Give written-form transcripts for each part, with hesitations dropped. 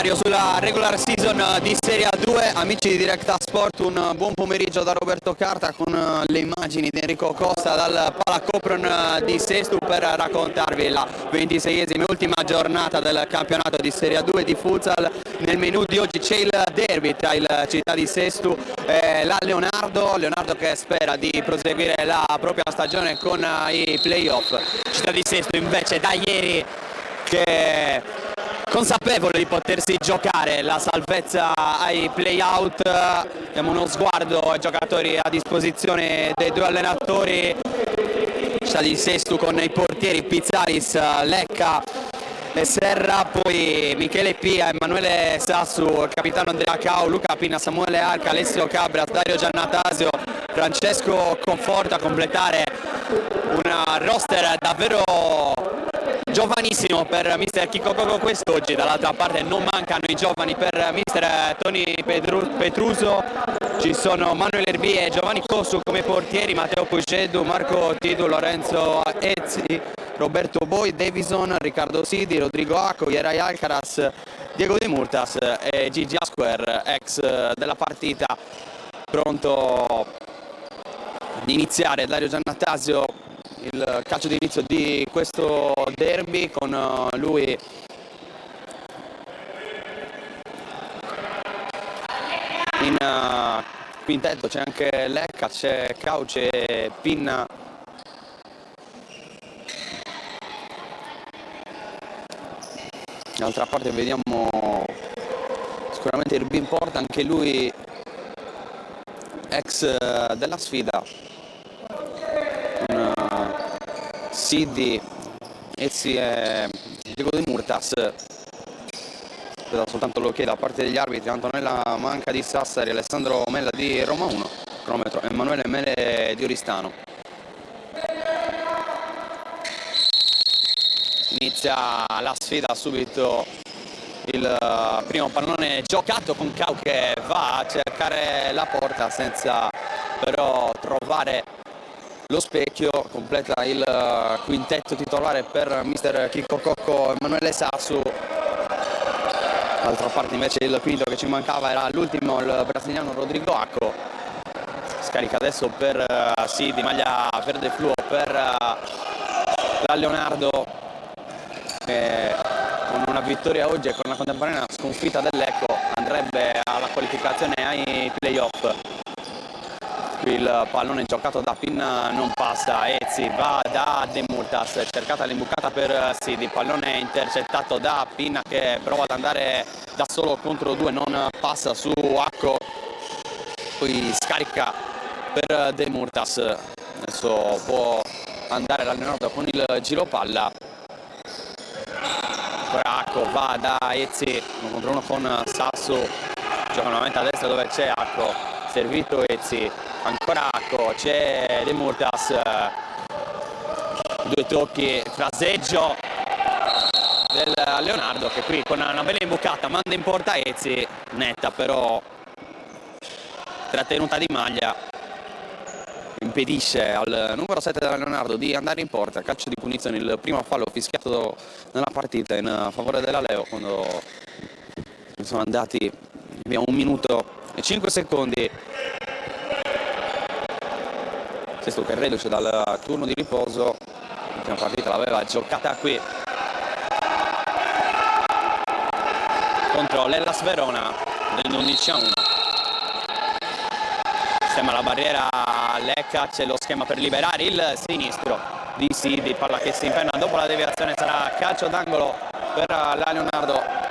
calendario sulla regular season di Serie A2. Amici di Directa Sport, un buon pomeriggio da Roberto Carta con le immagini di Enrico Costa dal Palacopron di Sestu per raccontarvi la 26esima e ultima giornata del campionato di Serie A2 di futsal. Nel menù di oggi c'è il derby tra il Città di Sestu e la Leonardo che spera di proseguire la propria stagione con i playoff. Città di Sestu invece da ieri che è consapevole di potersi giocare la salvezza ai play-out. Diamo uno sguardo ai giocatori a disposizione dei due allenatori. Città di Sestu con i portieri Pizzaris, Lecca e Serra, poi Michele Pia, Emanuele Sassu, capitano Andrea Cao, Luca Pina, Samuele Arca, Alessio Cabra, Dario Giannatasio, Francesco Conforta a completare un roster davvero giovanissimo per mister Chicco Coco quest'oggi. Dall'altra parte non mancano i giovani per mister Tony Petruso, ci sono Manuel Erbi e Giovanni Cossu come portieri, Matteo Pucedu, Marco Tidu, Lorenzo Ezzi, Roberto Boi, Davison, Riccardo Sidi, Rodrigo Acco, Ierai Alcaraz, Diego De Murtas e Gigi Asquer, ex della partita, pronto ad iniziare Dario Giannatasio il calcio di inizio di questo derby. Con lui in quintetto c'è anche Lecca, c'è Cauce, Pinna, d'altra parte vediamo sicuramente Irbi in porta, anche lui ex della sfida, Sidi, Ezzi e Diego De Murtas. Vedo soltanto l'ok da parte degli arbitri, Antonella Manca di Sassari, Alessandro Mella di Roma 1, cronometro, Emanuele Mele di Oristano. Inizia la sfida subito, il primo pallone giocato con Cau che va a cercare la porta senza però trovare lo specchio. Completa il quintetto titolare per mister Chicco Cocco Emanuele Sassu. D'altra parte invece il quinto che ci mancava era l'ultimo, il brasiliano Rodrigo Acco. Scarica adesso per Sidi, maglia verde fluo per la Leonardo, con una vittoria oggi e con una contemporanea sconfitta del Lecco andrebbe alla qualificazione ai playoff. Il pallone giocato da Pinna non passa, Ezzi va da De Murtas, cercata l'imbucata per Sidi, pallone intercettato da Pinna che prova ad andare da solo contro due, non passa su Acco, poi scarica per De Murtas. Adesso può andare l'allenatore con il giro palla, ancora Acco va da Ezzi, uno contro uno con Sassu, gioca nuovamente a destra dove c'è Acco, servito Ezzi, ancora Acco, c'è De Murtas, due tocchi, fraseggio del Leonardo che qui con una bella imbucata manda in porta Ezzi, netta però trattenuta di maglia, impedisce al numero 7 della Leonardo di andare in porta. Calcio di punizione, il primo fallo fischiato nella partita in favore della Leo quando sono andati via 1 minuto e 5 secondi. Sesto che reduce dal turno di riposo, l'ultima partita l'aveva giocata qui contro l'Hellas Verona del 11-1. Sistema la barriera Lecca, c'è lo schema per liberare il sinistro di Sidi, palla che si impenna dopo la deviazione, sarà calcio d'angolo per la Leonardo.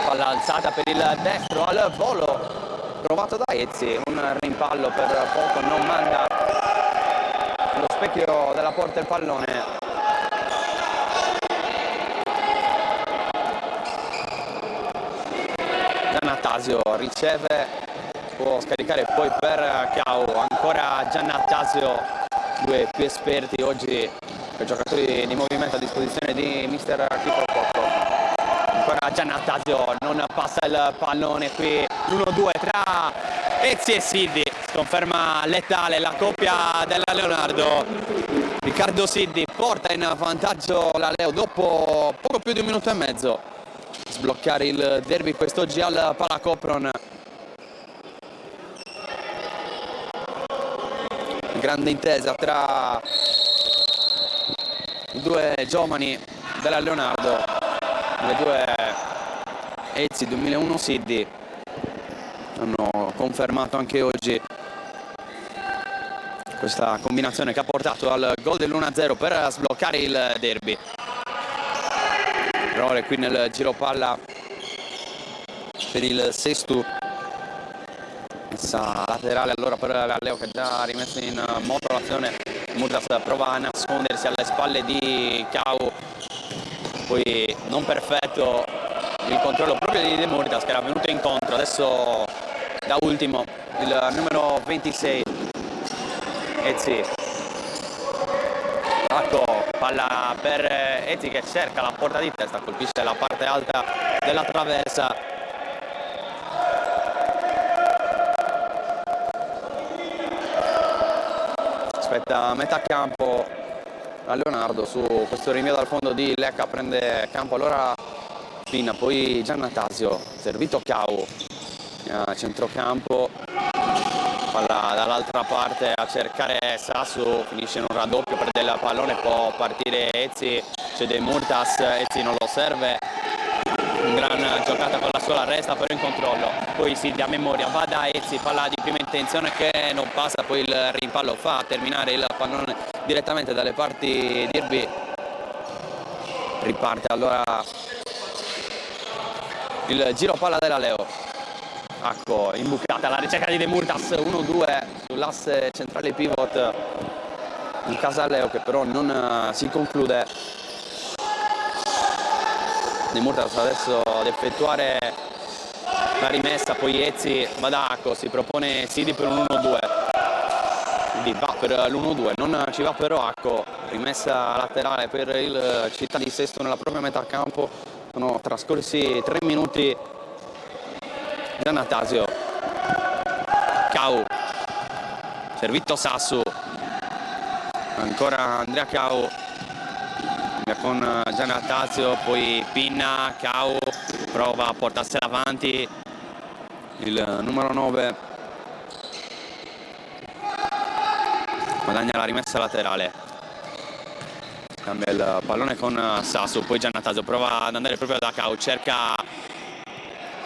Palla alzata per il destro al volo, provato da Ezzi, un rimpallo per poco, non manda lo specchio della porta il pallone. Giannatasio riceve, può scaricare poi per Cao, ancora Giannatasio, due più esperti oggi per giocatori di movimento a disposizione di mister Chicco Cocco. Ancora Giannatasio, non passa il pallone qui, l'1-2 tra Ezzi e Sidi, sconferma letale la coppia della Leonardo. Riccardo Siddi porta in vantaggio la Leo dopo poco più di 1 minuto e mezzo. Sbloccare il derby quest'oggi al Palacopron. Grande intesa tra i due giovani della Leonardo, le due Ezzi 2001 Siddi. Hanno confermato anche oggi questa combinazione che ha portato al gol dell'1-0 per sbloccare il derby. Errore qui nel giro palla per il Sestu. Messa laterale allora per la Leo, che ha già rimesso in moto l'azione. Murtas prova a nascondersi alle spalle di Cau, poi non perfetto il controllo proprio di De Murtas, che era venuto incontro. Adesso da ultimo il numero 26 Ezzi. Ecco, palla per Ezzi che cerca la porta di testa, colpisce la parte alta della traversa. Aspetta metà campo a Leonardo su questo rinvio dal fondo di Lecca, prende campo allora Pinna, poi Giannatasio, servito Cau a centrocampo, palla dall'altra parte a cercare Sassu, finisce in un raddoppio, perde il pallone, può partire Ezzi, c'è De Murtas, Ezzi non lo serve, un gran giocata con la sola, resta però in controllo, poi Siddi a memoria, va da Ezzi, palla di prima intenzione che non passa, poi il rimpallo fa terminare il pallone direttamente dalle parti di Irby. Riparte allora il giro palla della Leo. Ecco, imbucata la ricerca di De Murtas, 1-2 sull'asse centrale pivot in casa Leo, che però non si conclude. De Murtas adesso ad effettuare la rimessa, poi Ezzi va da Acco, si propone Siddi per un 1-2, quindi va per l'1-2, non ci va però Acco, rimessa laterale per il Città di Sesto nella propria metà campo. Sono trascorsi 3 minuti. Giannatasio, Cau, servito Sassu, ancora Andrea Cau con Giannatasio, poi Pinna, Cau prova a portarsela avanti, il numero 9 guadagna la rimessa laterale, cambia il pallone con Sassu, poi Giannatasio prova ad andare proprio da Cau, cerca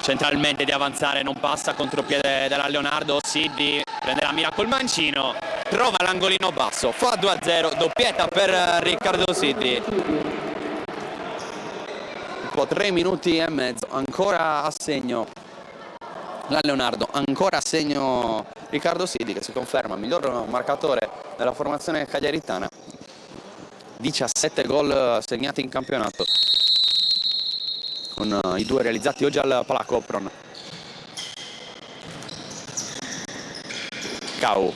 centralmente di avanzare, non passa, contropiede della Leonardo, Siddi prende la mira col mancino, trova l'angolino basso, fa 2-0, doppietta per Riccardo Siddi. Dopo 3 minuti e mezzo, ancora a segno la Leonardo, ancora a segno Riccardo Siddi, che si conferma miglior marcatore della formazione cagliaritana. 17 gol segnati in campionato, con i 2 realizzati oggi al Palacopron. Cau,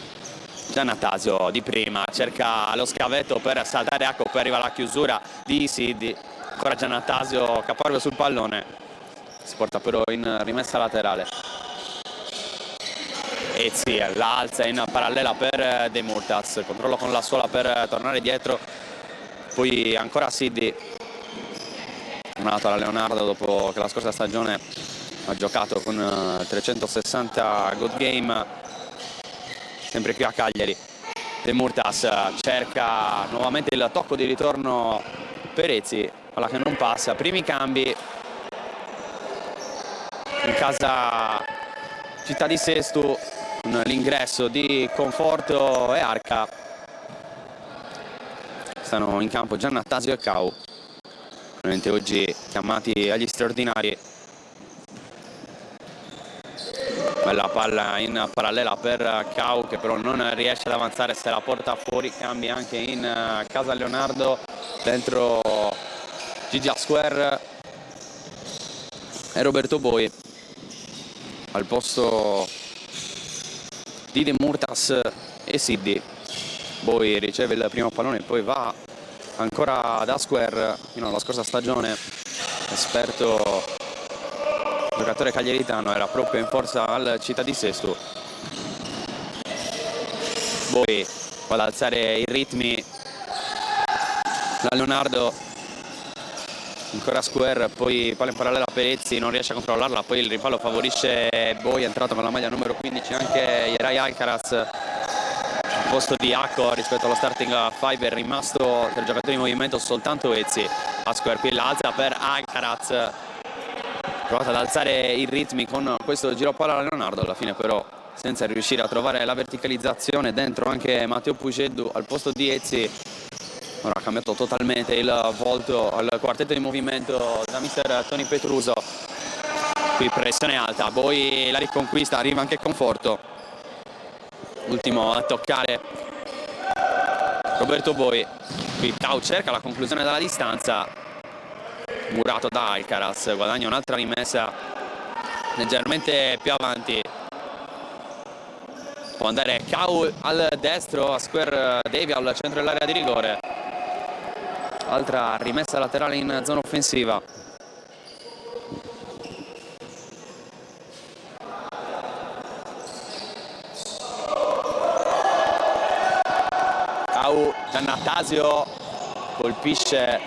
Giannatasio di prima, cerca lo scavetto per saltare, ecco, poi arriva la chiusura di Siddi, ancora Giannatasio caparve sul pallone, si porta però in rimessa laterale. Ezzi la alza in parallela per De Murtas, controllo con la suola per tornare dietro, poi ancora Siddi. Tornato alla Leonardo dopo che la scorsa stagione ha giocato con 360 good game, sempre qui a Cagliari. De Murtas cerca nuovamente il tocco di ritorno per Ezzi, palla che non passa, primi cambi in casa Città di Sesto, con l'ingresso di Conforto e Arca. Stanno in campo Giannatasio e Cau, oggi chiamati agli straordinari. Bella palla in parallela per Cau, che però non riesce ad avanzare, se la porta fuori. Cambi anche in casa Leonardo, dentro Gigi Square e Roberto Boi al posto di De Murtas e Siddi. Boi riceve il primo pallone e poi va ancora da Square, fino alla scorsa stagione esperto giocatore cagliaritano, era proprio in forza al Città di Sesto. Poi va ad alzare i ritmi da Leonardo, ancora Square, poi palla in parallela a Perezzi, non riesce a controllarla, poi il rimpallo favorisce Boi, è entrato con la maglia numero 15 anche Yeray Alcaraz al posto di Acco rispetto allo starting 5, è rimasto per giocatori in movimento soltanto Ezzi. A Square qui l'alza per Alcaraz, provata ad alzare i ritmi con questo giro palla a Leonardo, alla fine però senza riuscire a trovare la verticalizzazione. Dentro anche Matteo Puceddu al posto di Ezzi. Ora ha cambiato totalmente il volto al quartetto di movimento da mister Tony Petruso. Qui pressione alta, Boi la riconquista, arriva anche Conforto. Ultimo a toccare Roberto Boi. Qui Cau cerca la conclusione dalla distanza, murato da Alcaraz, guadagna un'altra rimessa leggermente più avanti. Può andare Cau al destro, a Square Devi al centro dell'area di rigore. Altra rimessa laterale in zona offensiva. Cau, Giannattasio colpisce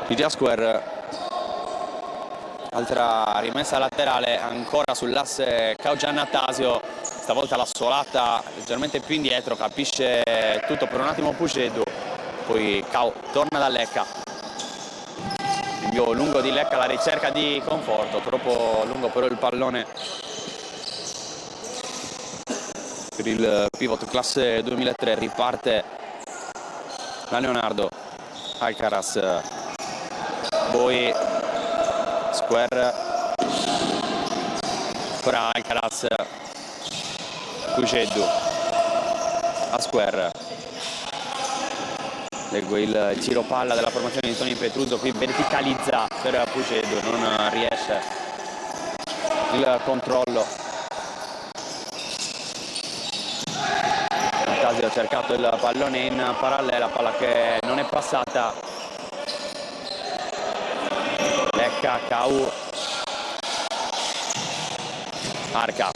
Pigia Square. Altra rimessa laterale ancora sull'asse Cau Giannattasio, stavolta la suolata leggermente più indietro, capisce tutto per un attimo Puceddu, poi Cau torna da Lecca, invio lungo di Lecca alla ricerca di Conforto, troppo lungo però il pallone per il pivot classe 2003. Riparte da Leonardo, Alcaraz, Boi, Square, ora Alcaraz, Puceddu, a Square. Leggo il giro palla della formazione di Tony Petruso, qui verticalizza per Puceddu, non riesce il controllo. Giannattasio ha cercato il pallone in parallela, palla che non è passata. Lecca, Cau, Arca,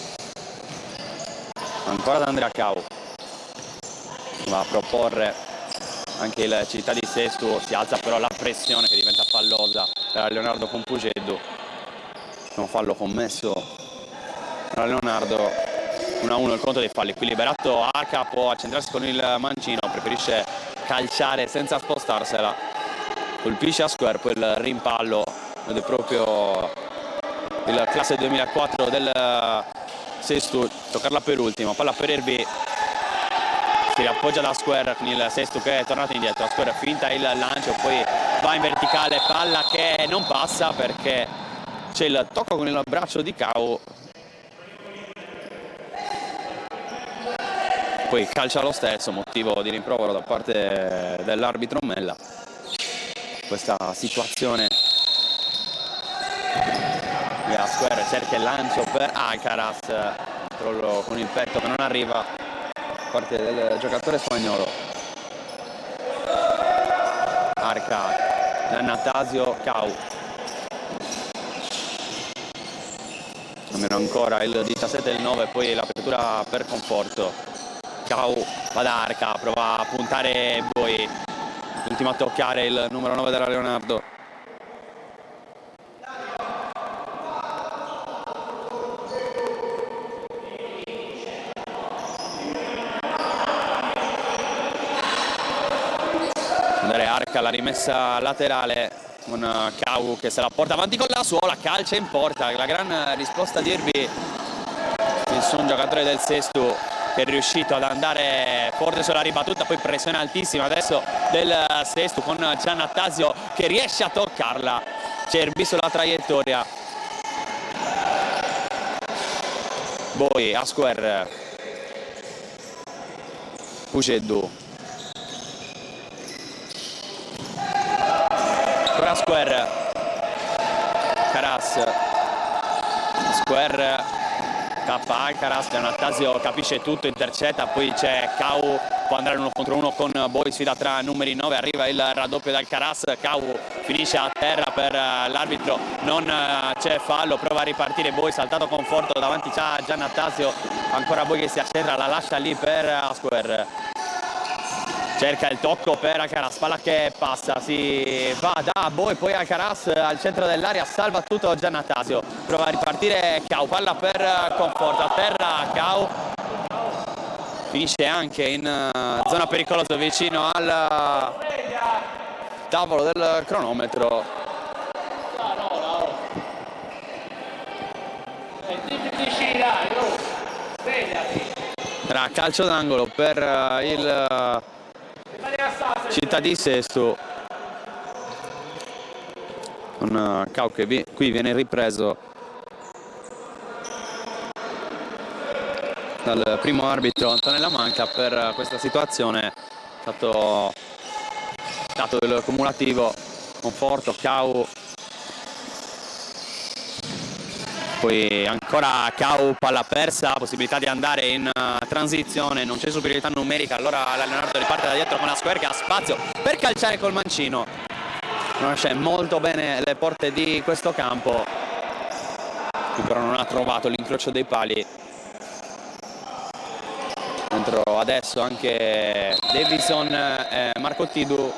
ancora da Andrea Cau, va a proporre anche il Città di Sesto, si alza però la pressione che diventa fallosa da Leonardo con Puceddu. Un fallo commesso da Leonardo, 1-1 il conto dei falli. Qui liberato Arca, può accentrarsi con il mancino, preferisce calciare senza spostarsela, colpisce a Square, poi il rimpallo ed è proprio il classe 2004 del Sesto, toccarla per ultimo, palla per Erbi, si appoggia da Square con il Sesto che è tornato indietro. Square finta il lancio, poi va in verticale, palla che non passa perché c'è il tocco con il braccio di Cau, poi calcia lo stesso, motivo di rimprovero da parte dell'arbitro Mella. Questa situazione, via Square cerca il lancio per Alcaraz, controllo con il petto che non arriva da parte del giocatore spagnolo. Arca, Giannattasio, Cau, almeno ancora il 17 e il 9, poi l'apertura per Conforto. Cau va da Arca, prova a puntare Boi, l'ultimo a toccare il numero 9 della Leonardo. Andare Arca, la rimessa laterale con Cau che se la porta avanti con la suola, calcia in porta. La gran risposta di Erbi, nessun giocatore del Sesto che è riuscito ad andare forte sulla ribattuta, poi pressione altissima adesso del Sesto con Giannattasio che riesce a toccarla. C'è Erbi sulla traiettoria. Boi a Square, Puceddu, ora Square, Caras, Square, tappa Alcaraz, Giannattasio capisce tutto, intercetta, poi c'è Cau, può andare 1 contro 1 con Boi, sfida tra numeri 9, arriva il raddoppio da Alcaraz, Cau finisce a terra per l'arbitro, non c'è fallo, prova a ripartire Boi, saltato Conforto, davanti c'è Giannattasio, ancora Boi che si accentra, la lascia lì per Square. cerca il tocco per Alcaraz, palla che passa, si va da Bo e poi Alcaraz al centro dell'area, salva tutto Giannattasio, prova a ripartire Cau, palla per Conforto, a terra Cau, finisce anche in zona pericolosa vicino al tavolo del cronometro. Era calcio d'angolo per il Città di Sesto, un Cau che qui viene ripreso dal primo arbitro Antonella Manca per questa situazione. È stato dato il cumulativo, Conforto, Cau, poi ancora Cau, palla persa, possibilità di andare in transizione, non c'è superiorità numerica, allora la Leonardo riparte da dietro con la Square che ha spazio per calciare col mancino, conosce molto bene le porte di questo campo, qui però non ha trovato l'incrocio dei pali. Dentro adesso anche Davison e Marco Tidu.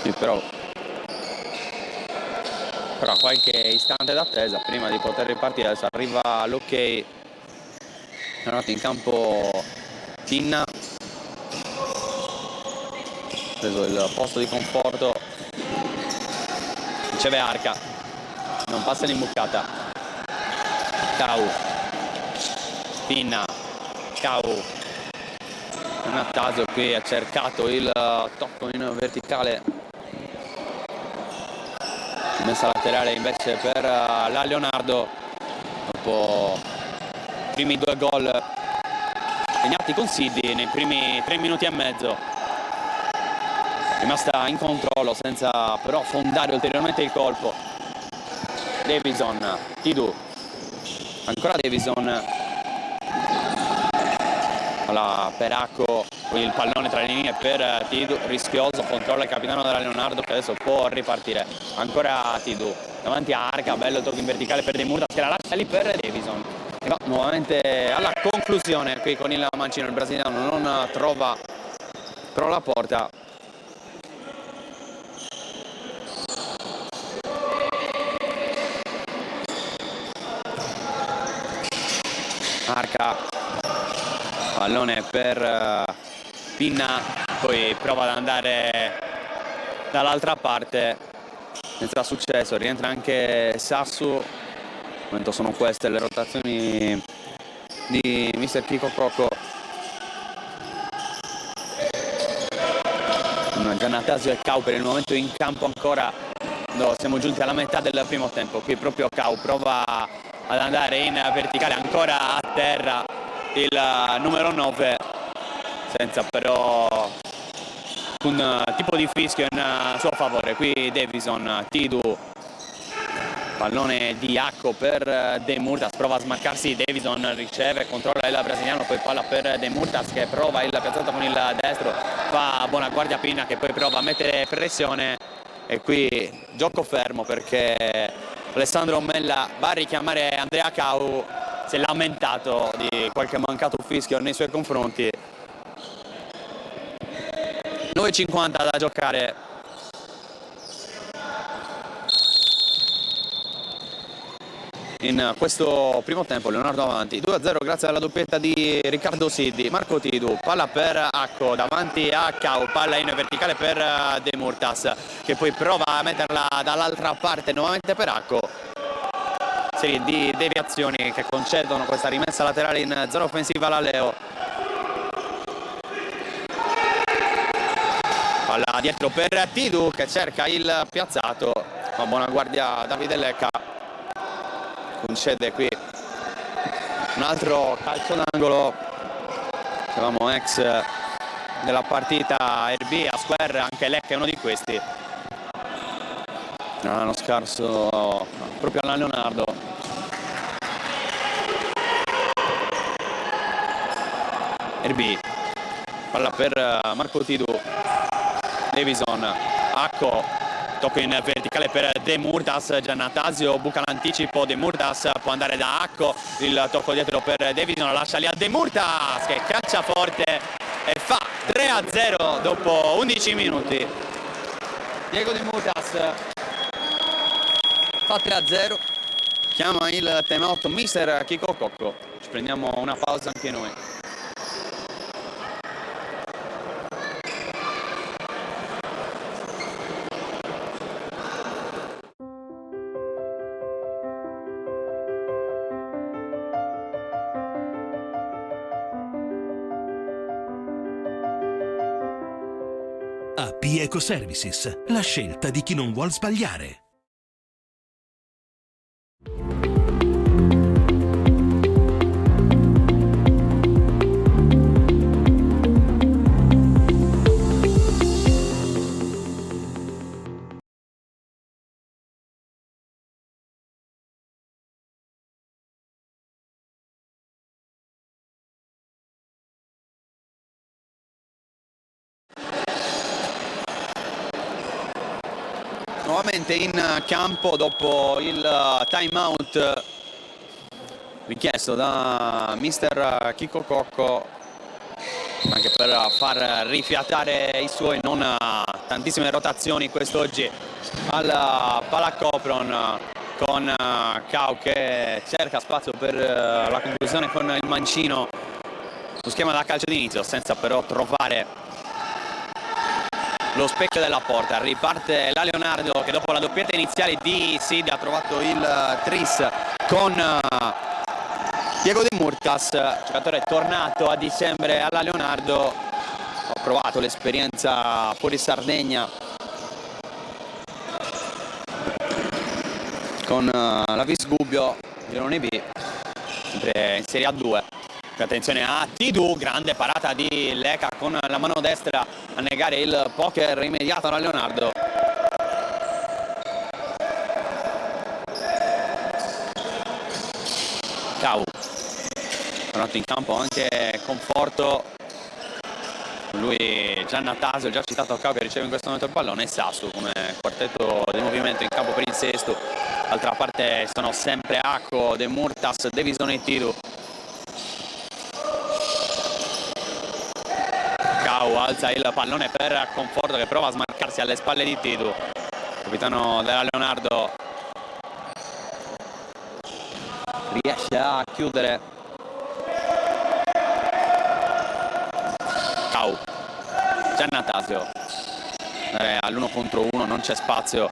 Sì, però qualche istante d'attesa prima di poter ripartire. Adesso arriva l'ok, notte in campo Tinna, preso il posto di Conforto, riceve Arca, non passa l'imbucata, Cau, Tinna, Cau, Giannattasio qui ha cercato il tocco in verticale, messa laterale invece per la Leonardo dopo i primi 2 gol segnati con Siddi nei primi 3 minuti e mezzo, rimasta in controllo senza però fondare ulteriormente il colpo. Davison, Tidu, ancora Davison, alla Peracco, il pallone tra le linee per Tidu, rischioso, controlla il capitano della Leonardo che adesso può ripartire, ancora Tidu, davanti a Arca, bello tocco in verticale per De Murtas che la lascia lì per Davison, e va nuovamente alla conclusione qui con il mancino, il brasiliano non trova però la porta. Arca, pallone per Pinna, poi prova ad andare dall'altra parte senza successo, rientra anche Sassu. Al momento sono queste le rotazioni di mister Chico Crocco. Giannattasio e Cau per il momento in campo ancora, no, siamo giunti alla metà del primo tempo. Qui proprio Cau prova ad andare in verticale, ancora a terra il numero 9, senza però un tipo di fischio in suo favore. Qui Davison, Tidu, pallone di Acco per De Murtas, prova a smarcarsi Davison, riceve, controlla il brasiliano, poi palla per De Murtas che prova il piazzato con il destro, fa buona guardia Pinna che poi prova a mettere pressione, e qui gioco fermo perché Alessandro Mella va a richiamare Andrea Cau, si è lamentato di qualche mancato fischio nei suoi confronti. 9:50 da giocare. In questo primo tempo Leonardo avanti 2-0 grazie alla doppietta di Riccardo Siddi. Marco Tidu, palla per Acco davanti a Cau, palla in verticale per De Murtas che poi prova a metterla dall'altra parte nuovamente per Acco. Serie di deviazioni che concedono questa rimessa laterale in zona offensiva alla Leo. Palla dietro per Tidu che cerca il piazzato, ma buona guardia Davide Lecca, concede qui un altro calcio d'angolo. Dicevamo ex della partita RB a Square, anche Lecca è uno di questi. L'anno scorso proprio alla Leonardo. RB, palla per Marco Tidu, Davison, Acco, tocco in verticale per De Murtas, Giannatasio buca l'anticipo, De Murtas può andare da Acco, il tocco dietro per Davison, lascia lì a De Murtas che caccia forte e fa 3-0 dopo 11 minuti. Diego De Murtas fa 3-0, chiama il timeout mister Chico Cocco, ci prendiamo una pausa anche noi. AP Eco Services, la scelta di chi non vuol sbagliare. Nuovamente in campo dopo il time out richiesto da mister Chico Cocco, anche per far rifiatare i suoi, non tantissime rotazioni quest'oggi al Palacopron, con Cau che cerca spazio per la conclusione con il mancino su schema da calcio d'inizio, senza però trovare lo specchio della porta. Riparte la Leonardo che dopo la doppietta iniziale di Sid ha trovato il tris con Diego De Murtas, giocatore tornato a dicembre alla Leonardo, ha provato l'esperienza fuori Sardegna con la Vis Gubbio, Girone B, sempre in Serie A2. Attenzione a Tidu, grande parata di Leca con la mano destra a negare il poker immediato alla Leonardo. Cau, tornato in campo anche Conforto, lui Giannatasio, già citato Cau che riceve in questo momento il pallone, e Sasu come quartetto di movimento in campo per il sesto. D'altra parte sono sempre Acco, De Murtas, Davison e Tidu. Cau alza il pallone per Conforto che prova a smarcarsi alle spalle di Tidu, capitano della Leonardo riesce a chiudere. Cau, Giannatasio all'1 contro 1, non c'è spazio,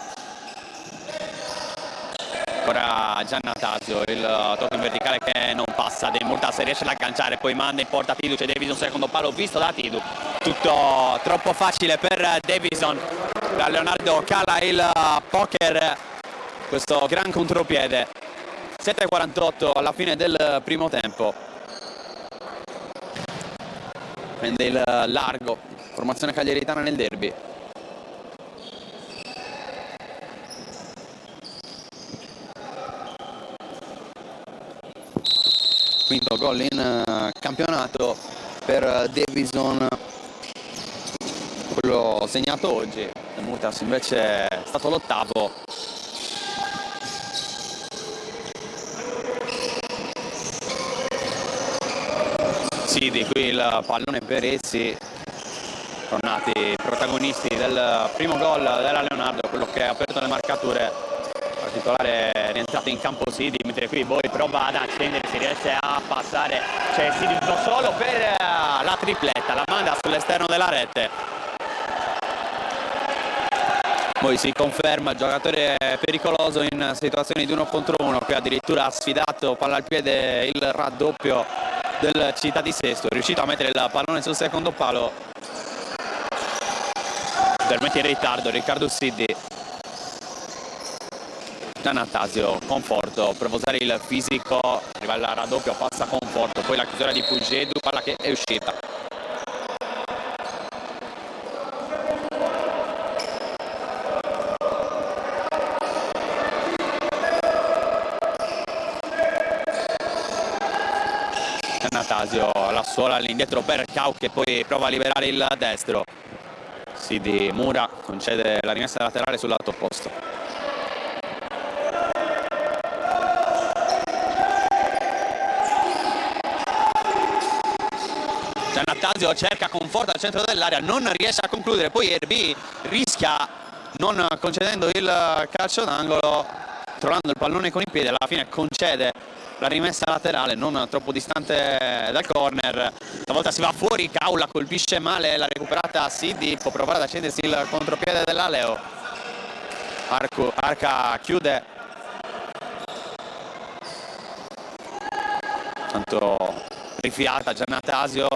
ancora Giannatasio, il tocco in verticale che non passa, De Murtas riesce ad agganciare, poi manda in porta Tidu, c'è Davison, secondo palo visto da Tidu, tutto troppo facile per Davison, la Leonardo cala il poker, questo gran contropiede. 7:48 alla fine del primo tempo, prende il largo, formazione cagliaritana nel derby. Quinto gol in campionato per Davison, quello segnato oggi. De Murtas invece è stato l'8º. Sì, di qui il pallone per essi, tornati protagonisti del primo gol della Leonardo, quello che ha aperto le marcature. Particolare rientrato in campo Sidi, mentre qui poi prova ad accendersi, riesce a passare, c'è Sidi solo per la tripletta, la manda sull'esterno della rete. Poi si conferma giocatore pericoloso in situazioni di 1 contro 1, che addirittura ha sfidato palla al piede il raddoppio del Città di Sesto, è riuscito a mettere il pallone sul secondo palo. Intervento in ritardo, Riccardo Sidi. Giannatasio, Conforto, prova a usare il fisico, arriva il raddoppio, passa Conforto, poi la chiusura di Pugedu, palla che è uscita. Giannatasio, la suola all'indietro per Cau che poi prova a liberare il destro. Sidi Mura concede la rimessa laterale sul lato opposto. Giannattasio cerca conforto al centro dell'area, non riesce a concludere, poi Erbi rischia non concedendo il calcio d'angolo, trovando il pallone con i piedi, alla fine concede la rimessa laterale non troppo distante dal corner. Stavolta si va fuori, Caula colpisce male, l'ha recuperata Sidi, può provare ad accendersi il contropiede dell'Aleo. Arca chiude, tanto rifiata Giannattasio,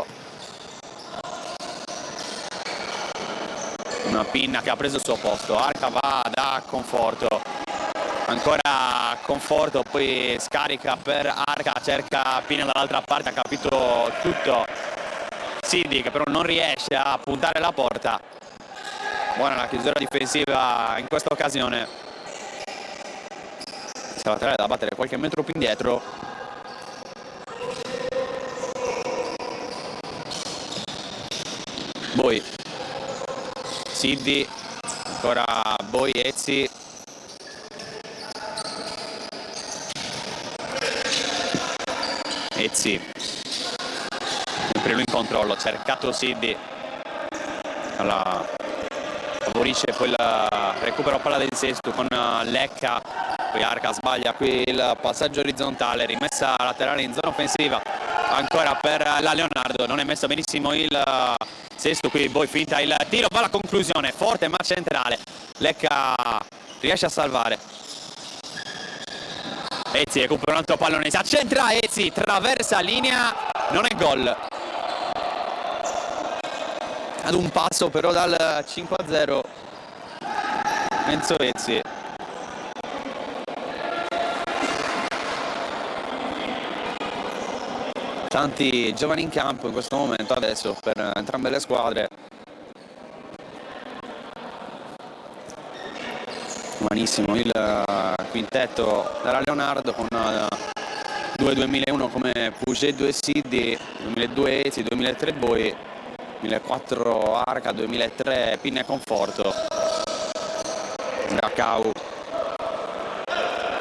una pinna che ha preso il suo posto. Arca va da Conforto, ancora Conforto, poi scarica per Arca, cerca Pinna dall'altra parte, ha capito tutto Sidi che però non riesce a puntare la porta. Buona la chiusura difensiva in questa occasione, sta laterale da battere qualche metro più indietro. Boi, Sidi, ancora Boi, Ezzi, sempre lui in controllo, cercato Sidi, favorisce poi il recupero palla del Sesto con Lecca, poi Arca sbaglia qui il passaggio orizzontale, rimessa laterale in zona offensiva ancora per la Leonardo, non è messo benissimo il Sesto, qui poi finta il tiro, va alla conclusione, forte ma centrale, Lecca riesce a salvare. Ezzi recupera un altro pallone, si accentra Ezzi, traversa linea, non è gol. Ad un passo però dal 5-0 Enzo Ezzi. Tanti giovani in campo in questo momento adesso per entrambe le squadre. Giovanissimo il quintetto della Leonardo con 2 2001 come Puget e Sidi, 2002 Ezzi, 2003 Boi, 2004 Arca, 2003 Pinna e Conforto. Cau,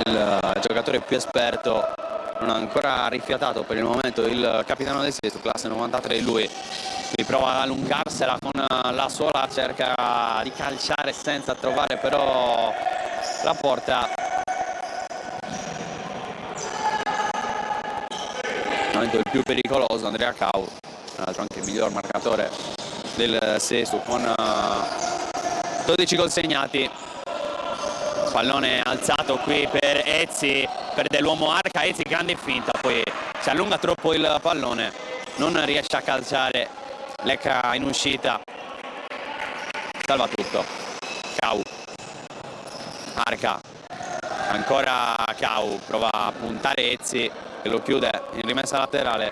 il giocatore più esperto, non ha ancora rifiatato per il momento il capitano del Sesto, classe 93, lui prova ad allungarsela con la sola, cerca di calciare senza trovare però la porta. Al momento il più pericoloso Andrea Cau, tra l'altro anche il miglior marcatore del Sesto con 12 gol segnati. Pallone alzato qui per Ezzi, perde l'uomo Arca, Ezzi grande finta, poi si allunga troppo il pallone, non riesce a calciare, Lecca in uscita, salva tutto. Cau, Arca, ancora Cau, prova a puntare Ezzi che lo chiude in rimessa laterale.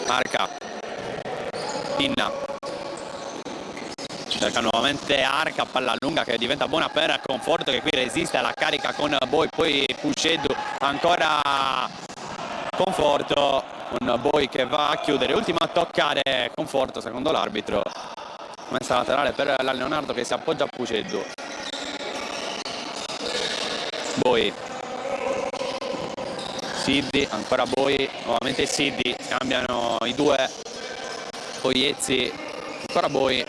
Arca, Pinna, cerca nuovamente Arca, palla lunga che diventa buona per Conforto che qui resiste alla carica con Boi, poi Puscedu, ancora Conforto con Boi che va a chiudere, ultima a toccare Conforto secondo l'arbitro, messa laterale per la Leonardo che si appoggia a Puscedu. Boi, Sidi, ancora Boi, nuovamente Sidi, cambiano i due, poi Ezzi, ancora Boi,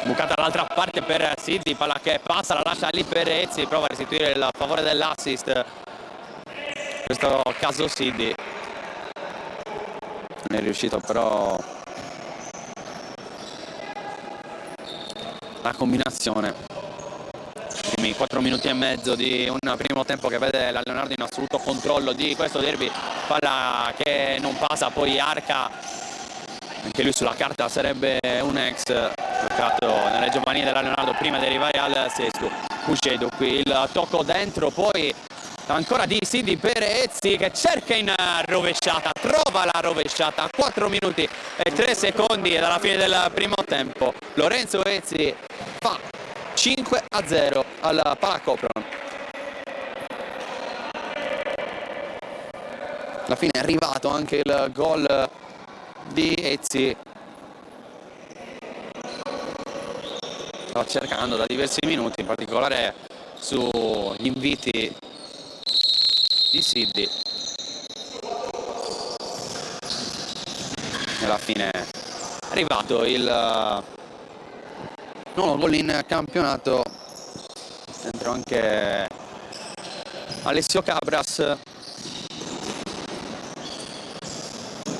bucata dall'altra parte per Sidi, palla che passa, la lascia lì per Ezzi, prova a restituire il favore dell'assist, in questo caso Sidi, non è riuscito però la combinazione. Primi 4 minuti e mezzo di un primo tempo che vede la Leonardo in assoluto controllo di questo derby, palla che non passa, poi Arca, anche lui sulla carta sarebbe un ex, giocato nelle giovanili della Leonardo prima di arrivare al Sesto. Puscedo qui il tocco dentro, poi ancora di Sidi per Ezzi che cerca in rovesciata, trova la rovesciata a 4 minuti e 3 secondi dalla fine del primo tempo. Lorenzo Ezzi fa 5-0 al Palacopron. Alla fine è arrivato anche il gol di Ezzi. Sto cercando da diversi minuti, in particolare sugli inviti di Siddi. E alla fine è arrivato il nuovo gol in campionato. Dentro anche Alessio Cabras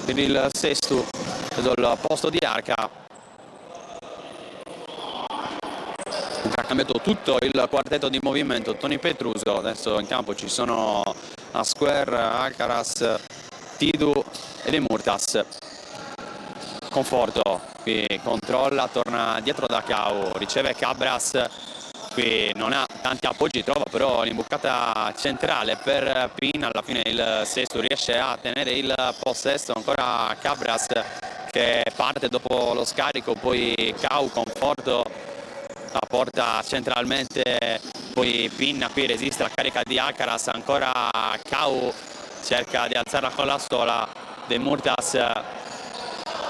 per il Sestu, preso il posto di Arca. Ha cambiato tutto il quartetto di movimento. Toni Petruso, adesso in campo ci sono Asquer, Alcaraz, Tidu e De Murtas. Conforto, qui controlla, torna dietro da Cau, riceve Cabras, qui non ha tanti appoggi, trova però l'imbucata centrale per Pin. Alla fine il Sesto riesce a tenere il possesso, ancora Cabras che parte dopo lo scarico, poi Cau, conforto, la porta centralmente, poi Pin qui resiste la carica di Alcaraz, ancora Cau cerca di alzarla con la sola, De Murtas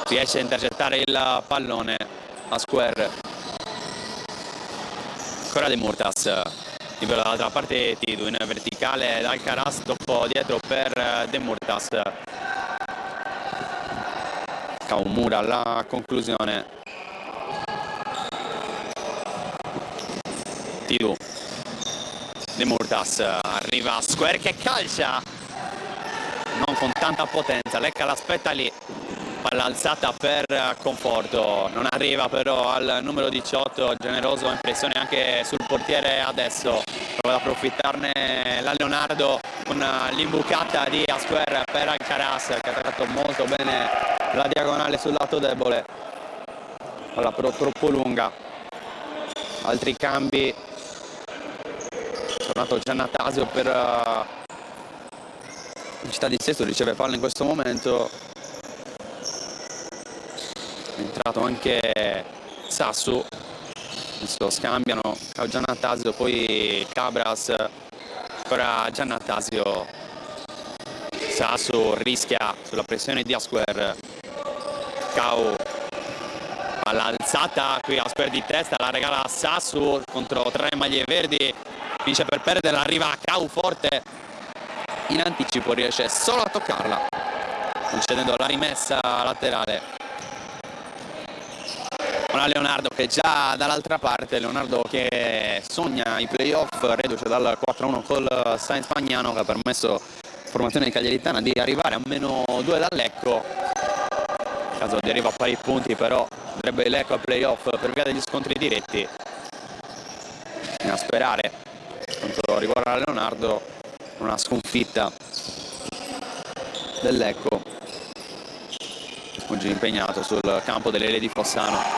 riesce a intercettare il pallone a Square, ancora De Murtas, libero dall'altra parte Tidu in verticale dal Alcaraz, dopo dietro per De Murtas, Kaumura alla conclusione. Tidu, De Murtas, arriva a Square che calcia, non con tanta potenza, Lecca l'aspetta lì, palla alzata per Conforto, non arriva però al numero 18, generoso in pressione anche sul portiere adesso, prova ad approfittarne la Leonardo con l'imbucata di Asquer per Alcaraz che ha attaccato molto bene la diagonale sul lato debole, palla però troppo lunga, altri cambi, è tornato Giannatasio per Città di Sesto, riceve palla in questo momento, è entrato anche Sassu, adesso scambiano Giannatasio, poi Cabras, ancora Giannatasio, Sassu rischia sulla pressione di Asquer, Cau, palla alzata, qui Asquer di testa, la regala a Sassu contro tre maglie verdi, finisce per perdere, arriva a Cau forte, in anticipo riesce solo a toccarla, concedendo la rimessa laterale. Una Leonardo che già dall'altra parte, Leonardo che sogna i playoff, reduce dal 4-1 col Sainz Fagnano, che ha permesso alla formazione cagliaritana di arrivare a -2 dal Lecco. In caso di arrivo a pari punti però andrebbe Lecco a playoff per via degli scontri diretti. Bisogna sperare, quanto riguarda Leonardo, una sconfitta del Lecco, oggi impegnato sul campo delle Lele di Fossano.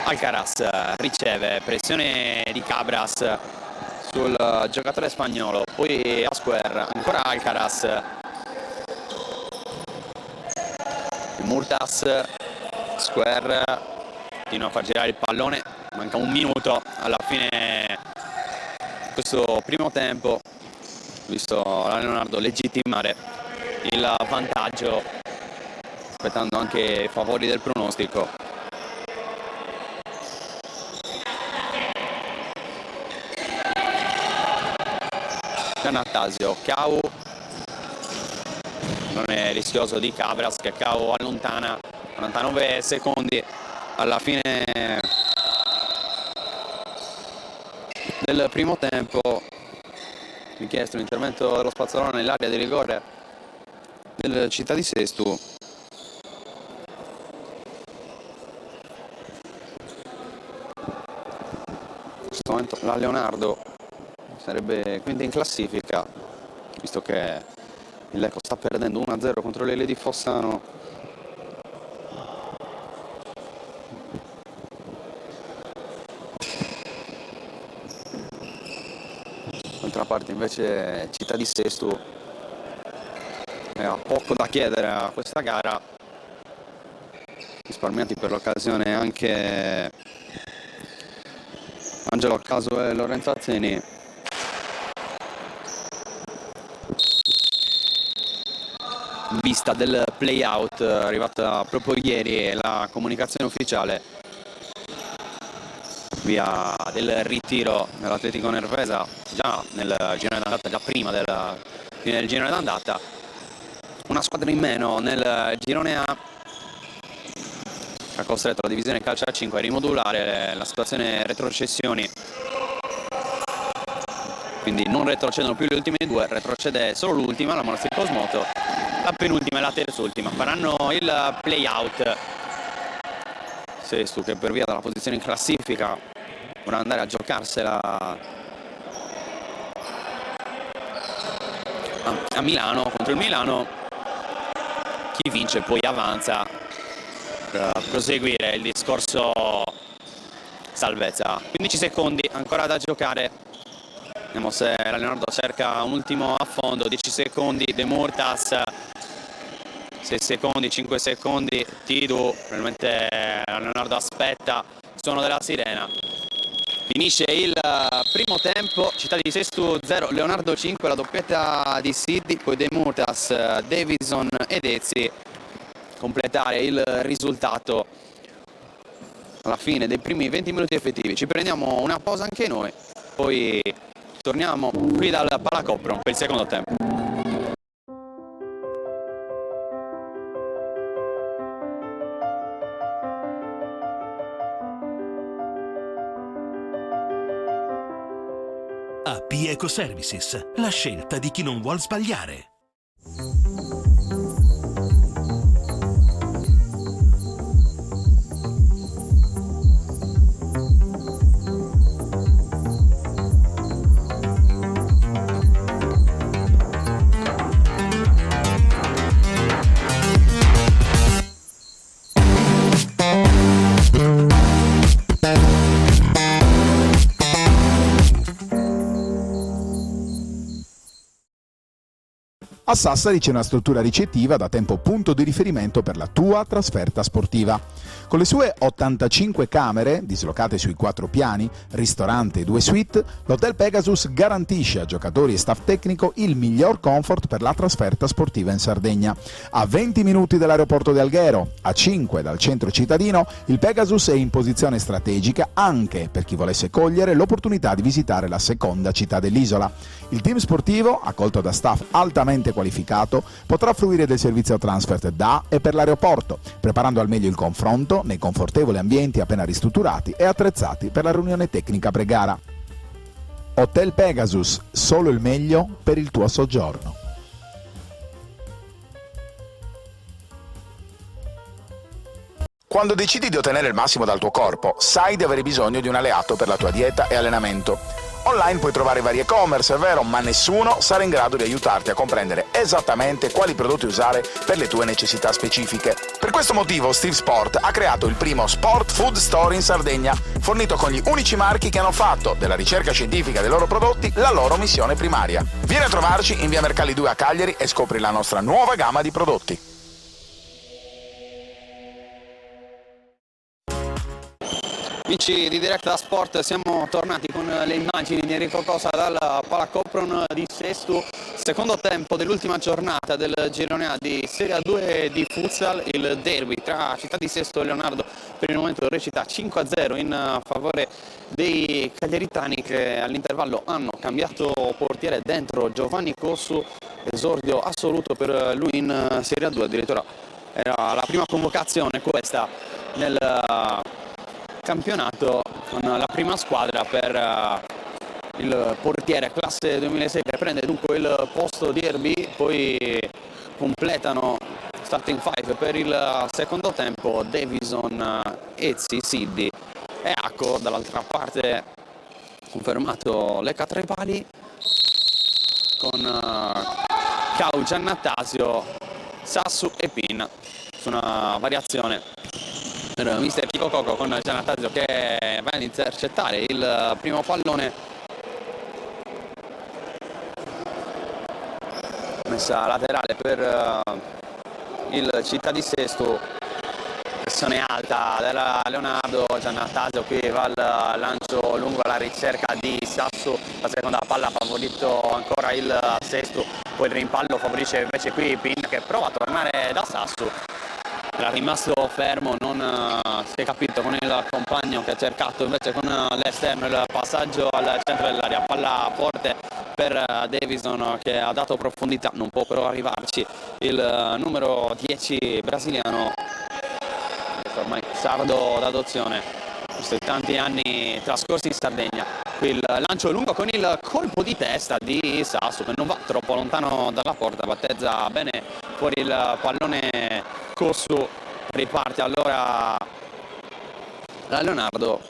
Alcaraz riceve, pressione di Cabras sul giocatore spagnolo, poi Asquer, ancora Alcaraz, Murtas, Square, continua a far girare il pallone, manca un minuto alla fine di questo primo tempo, visto la Leonardo legittimare il vantaggio, aspettando anche i favori del pronostico. Giannatasio, Cau, non è rischioso di Cabras che Cau allontana, 49 secondi alla fine del primo tempo. Richiesto l'intervento dello Spazzolone nell'area di rigore del Città di Sestu. In questo momento la Leonardo sarebbe quindi in classifica, visto che il Lecco sta perdendo 1-0 contro le Lele di Fossano. D'altra parte invece Città di Sestu ha poco da chiedere a questa gara, risparmiati per l'occasione anche Angelo Caso e Lorenzo Azzeni. vista del play out arrivata proprio ieri, la comunicazione ufficiale via del ritiro dell'Atletico Nervesa già nel girone d'andata, già prima del fine del girone d'andata. Una squadra in meno nel girone A che ha costretto la divisione calcio a 5 a rimodulare la situazione retrocessioni, quindi non retrocedono più le ultime due, retrocede solo l'ultima, la Morsi Cosmoto, la penultima e la terzultima faranno il play out. Sestu che per via della posizione in classifica vorrà andare a giocarsela a Milano, contro il Milano. Chi vince poi avanza per proseguire il discorso salvezza. 15 secondi ancora da giocare, vediamo se la Leonardo cerca un ultimo affondo. 10 secondi De Murtas, 6 secondi, 5 secondi Tidu, probabilmente la Leonardo aspetta il suono della sirena. Finisce il primo tempo, Città di Sestu 0, Leonardo 5, la doppietta di Siddi, poi De Murtas, Davison ed Ezzi completare il risultato alla fine dei primi 20 minuti effettivi. Ci prendiamo una pausa anche noi, poi torniamo qui dal Palacopron per il secondo tempo. AP Eco Services, la scelta di chi non vuol sbagliare. A Sassari c'è una struttura ricettiva da tempo punto di riferimento per la tua trasferta sportiva. Con le sue 85 camere, dislocate sui 4 piani, ristorante e 2 suite, l'Hotel Pegasus garantisce a giocatori e staff tecnico il miglior comfort per la trasferta sportiva in Sardegna. A 20 minuti dall'aeroporto di Alghero, a 5 dal centro cittadino, il Pegasus è in posizione strategica anche per chi volesse cogliere l'opportunità di visitare la seconda città dell'isola. Il team sportivo, accolto da staff altamente qualificato, potrà fruire del servizio transfer da e per l'aeroporto, preparando al meglio il confronto nei confortevoli ambienti appena ristrutturati e attrezzati per la riunione tecnica pre-gara. Hotel Pegasus, solo il meglio per il tuo soggiorno. Quando decidi di ottenere il massimo dal tuo corpo, sai di avere bisogno di un alleato per la tua dieta e allenamento. Online puoi trovare vari e-commerce, è vero, ma nessuno sarà in grado di aiutarti a comprendere esattamente quali prodotti usare per le tue necessità specifiche. Per questo motivo Steve Sport ha creato il primo Sport Food Store in Sardegna, fornito con gli unici marchi che hanno fatto della ricerca scientifica dei loro prodotti la loro missione primaria. Vieni a trovarci in via Mercalli 2 a Cagliari e scopri la nostra nuova gamma di prodotti. Amici di Diretta Sport, siamo tornati con le immagini di Enrico Cosa dal Palacopron di Sestu, secondo tempo dell'ultima giornata del girone A di Serie A2 di futsal, il derby tra Città di Sestu e Leonardo per il momento recita 5-0 in favore dei cagliaritani che all'intervallo hanno cambiato portiere dentro Giovanni Cossu, esordio assoluto per lui in Serie A2, addirittura era la prima convocazione questa nel campionato con la prima squadra per il portiere classe 2006 che prende dunque il posto di Erbi, poi completano starting five per il secondo tempo Davison, Ezzi, Siddi e Acco. Dall'altra parte confermato Lecca tra i pali con Cau, Giannattasio, Sassu e Pin su una variazione per mister Chico Coco con Giannattasio che va ad intercettare il primo pallone, messa laterale per il Città di Sestu che pressione alta della Leonardo. Giannattasio qui va al lancio lungo alla ricerca di Sassu, la seconda palla favorito ancora il Sestu, poi il rimpallo favorisce invece qui Pin che prova a tornare da Sassu. Era rimasto fermo, non si è capito con il compagno che ha cercato invece con l'esterno il passaggio al centro dell'area, palla forte per Davison che ha dato profondità, non può però arrivarci il numero 10 brasiliano, ormai sardo d'adozione, questi tanti anni trascorsi in Sardegna. Qui il lancio lungo con il colpo di testa di Sassu che non va troppo lontano dalla porta, battezza bene fuori il pallone Cossu, riparte allora la Leonardo.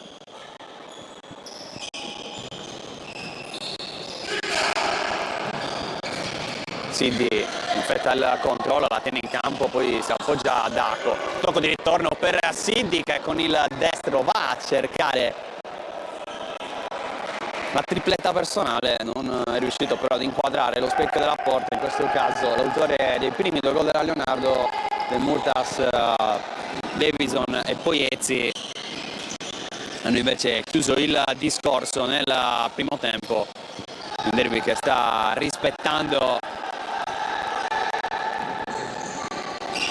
Siddi infetta il controllo, la tiene in campo, poi si appoggia a Daco. Tocco di ritorno per Siddi che con il destro va a cercare la tripletta personale, non è riuscito però ad inquadrare lo specchio della porta, in questo caso l'autore dei primi due gol della Leonardo, del Murtas, Davison e poi Ezzi, hanno invece chiuso il discorso nel primo tempo. Un derby che sta rispettando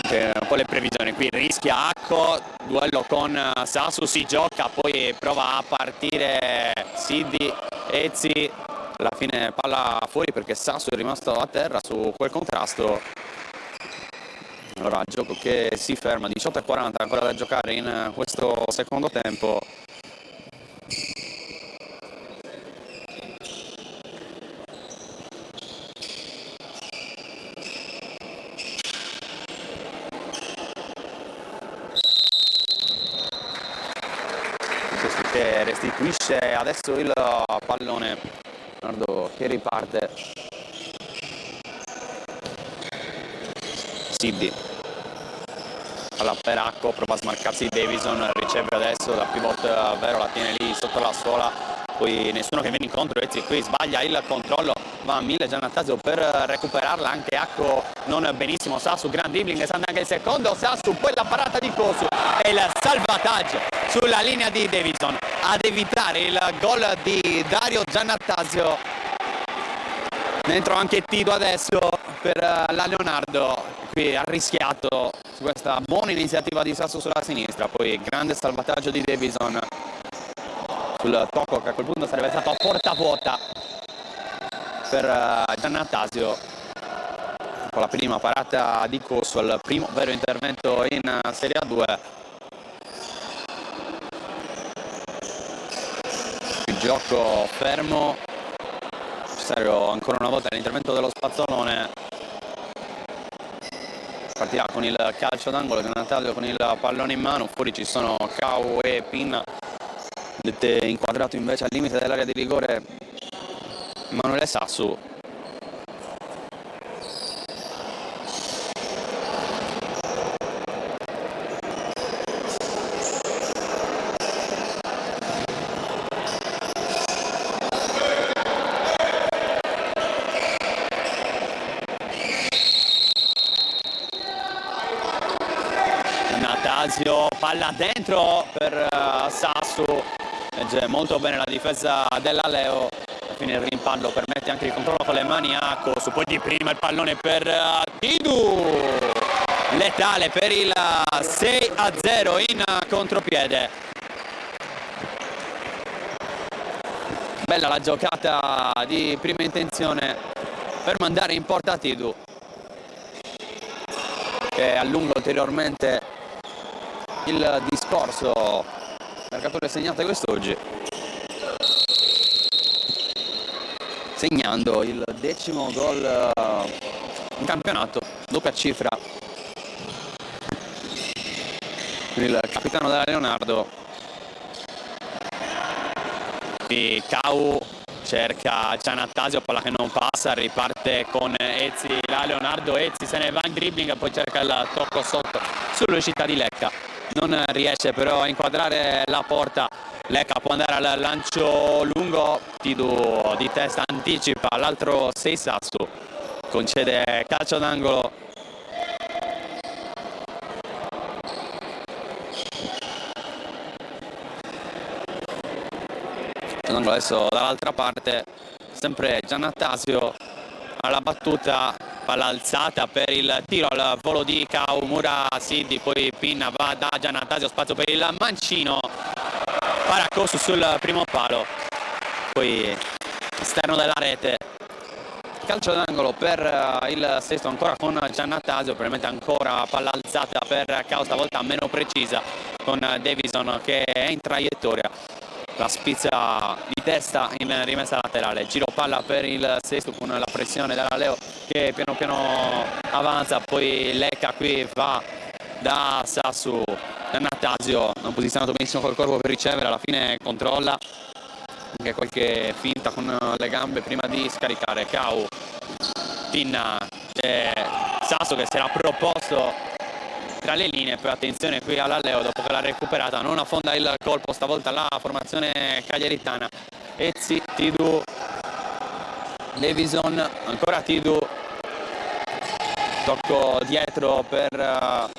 un po' le previsioni. Qui rischia Acco, duello con Sassu, si gioca, poi prova a partire Siddi, Ezzi, alla fine palla fuori perché Sassu è rimasto a terra su quel contrasto. Allora gioco che si ferma, 18:40 ancora da giocare in questo secondo tempo. Che restituisce adesso il pallone, Leonardo che riparte. Siddi, palla per Acco, prova a smarcarsi Davison, riceve adesso da pivot vero, la tiene lì sotto la suola, poi nessuno che viene incontro, Ezzi qui sbaglia il controllo, va a 1000 Giannattasio per recuperarla, anche Acco non benissimo, Sassu, gran dribbling, sta anche il secondo, Sassu, poi la parata di Cossu e il salvataggio sulla linea di Davison ad evitare il gol di Dario Giannattasio. Dentro anche Tido adesso per la Leonardo, qui ha rischiato su questa buona iniziativa di Sassu sulla sinistra, poi grande salvataggio di Davison sul tocco che a quel punto sarebbe stato a porta vuota per Giannattasio. Con la prima parata di Cossu, il primo vero intervento in Serie A2. Il gioco fermo, necessario ancora una volta l'intervento dello Spazzolone. Partirà con il calcio d'angolo, Giannattasio con il pallone in mano, fuori ci sono Cau e Pin, inquadrato invece al limite dell'area di rigore Emanuele Sassu. Giannattasio, palla dentro per Sassu, legge molto bene la difesa della Leo, alla fine il rimpallo permette anche il controllo con le mani a Cossu, poi di prima il pallone per Tidu, letale per il 6-0 in contropiede. Bella la giocata di prima intenzione per mandare in porta Tidu, che allunga ulteriormente il discorso. Marcatore segnate quest'oggi, segnando il 10° gol in campionato, doppia cifra per il capitano della Leonardo. Qui Cau cerca Giannattasio, palla che non passa, riparte con Ezzi, la Leonardo, Ezzi se ne va in dribbling, poi cerca il tocco sotto sull'uscita di Lecca, non riesce però a inquadrare la porta. Lecca può andare al lancio lungo, Tidu di testa anticipa, l'altro 6 Sassu, concede calcio d'angolo. Adesso dall'altra parte, sempre Giannattasio alla battuta, palla alzata per il tiro al volo di Kawamura Siddi, poi Pinna va da Giannattasio, spazio per il mancino, Paracosu sul primo palo, poi esterno della rete, calcio d'angolo per il Sesto, ancora con Giannattasio, probabilmente ancora palla alzata per Cao, stavolta meno precisa con Davison che è in traiettoria, la spizza di testa in rimessa laterale, giro palla per il Sesto con la pressione della Leo che piano piano avanza, poi Lecca qui va da Sassu, Giannattasio non posizionato benissimo col corpo per ricevere, alla fine controlla, anche qualche finta con le gambe prima di scaricare. Cao, Pinna, Sasso che si era proposto tra le linee, poi attenzione qui alla Leo dopo che l'ha recuperata, non affonda il colpo, stavolta la formazione cagliaritana. Ezzi, Tidu, Davison, ancora Tidu, tocco dietro per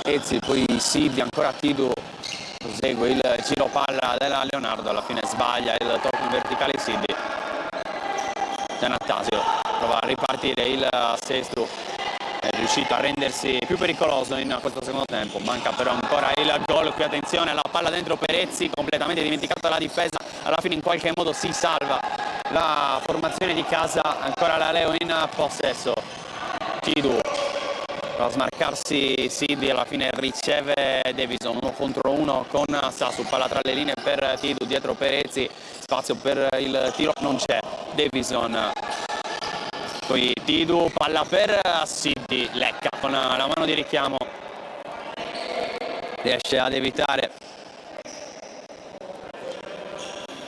Ezzi, poi Siddi, ancora Tidu, prosegue il giro palla della Leonardo, alla fine sbaglia il tocco in verticale Siddi. Giannattasio prova a ripartire il Sesto, è riuscito a rendersi più pericoloso in questo secondo tempo, manca però ancora il gol, qui attenzione alla palla dentro Perezzi, completamente dimenticata la difesa, alla fine in qualche modo si salva la formazione di casa, ancora la Leo in possesso. Tidu a smarcarsi Siddi, alla fine riceve Davison, 1 contro 1 con Sassu, palla tra le linee per Tidu, dietro Perezzi, spazio per il tiro non c'è, Davison, poi Tidu, palla per Siddi, Lecca con la mano di richiamo riesce ad evitare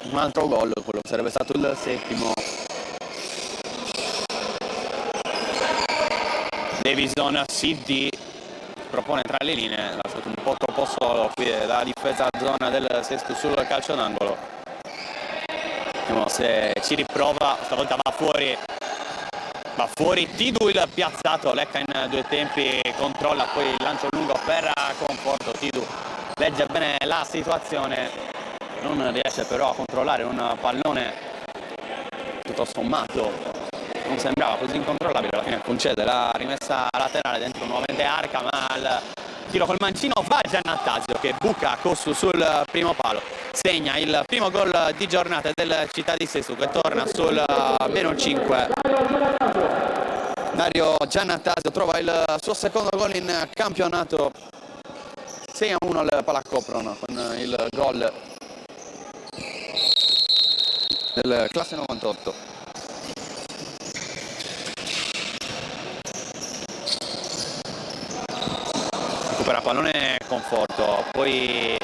un altro gol, quello sarebbe stato il settimo. Davison, Siddi propone tra le linee, lasciato un po' troppo solo qui dalla difesa zona del Sesto sul calcio d'angolo. Vediamo se ci riprova, stavolta va fuori Tidu, il piazzato, Lecca in due tempi, controlla, poi il lancio lungo per Conforto. Tidu legge bene la situazione, non riesce però a controllare un pallone tutto sommato non sembrava così incontrollabile, alla fine concede la rimessa laterale dentro nuovamente Arca, ma al tiro col mancino va Giannattasio che buca Cossu sul primo palo, segna il primo gol di giornata del Città di Sesto che torna sul meno 5. Dario Giannattasio trova il suo secondo gol in campionato, 6-1 al Palacopron con il gol del classe 98. Recupera pallone Conforto, poi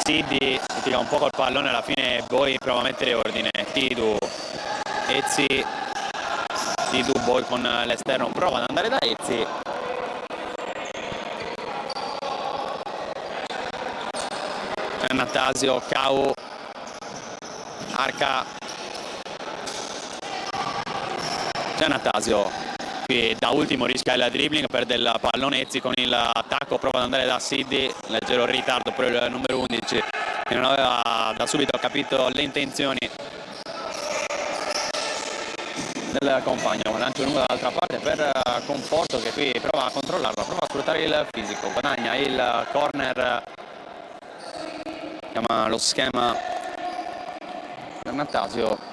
Siddi tira un po' col pallone, alla fine Boy prova a mettere ordine, Tidu, Ezzi, Tidu, Boy con l'esterno, prova ad andare da Ezzi, Giannattasio, Cao, Arca, Giannattasio qui da ultimo rischia il dribbling, perde il pallone Ezzi con il attacco, prova ad andare da Siddi, leggero ritardo per il numero 11 che non aveva da subito capito le intenzioni del compagno. Un lancio lungo dall'altra parte per Conforto che qui prova a controllarlo, prova a sfruttare il fisico, guadagna il corner, chiama lo schema Giannattasio.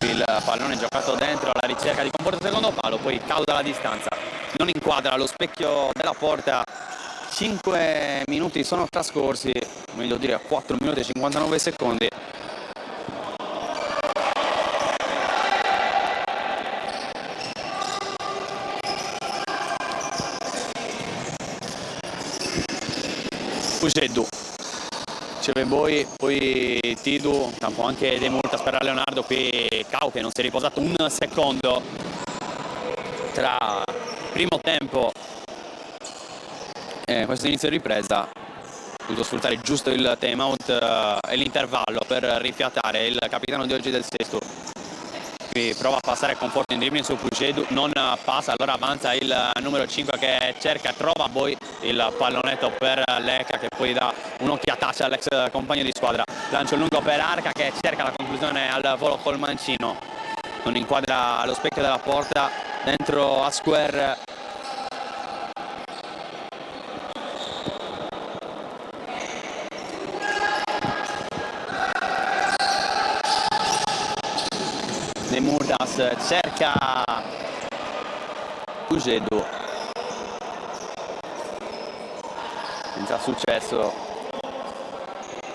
Il pallone giocato dentro alla ricerca di Conforto secondo palo, poi causa la distanza, non inquadra lo specchio della porta. 5 minuti sono trascorsi, meglio dire 4 minuti e 59 secondi. Uceddu riceve poi Tidu, campo anche De Multas per Leonardo, qui Cao che non si è riposato un secondo tra primo tempo e questo inizio di ripresa, ha dovuto sfruttare giusto il time out e l'intervallo per rifiatare il capitano di oggi del Sesto. qui prova a passare Conforto in dribbling su Pugedu, non passa, allora avanza il numero 5 che cerca, trova poi il pallonetto per Lecca che poi dà un'occhiataccia all'ex compagno di squadra. Lancio lungo per Arca che cerca la conclusione al volo col mancino, non inquadra lo specchio della porta, dentro a square. De Murtas cerca Pugedu, senza successo.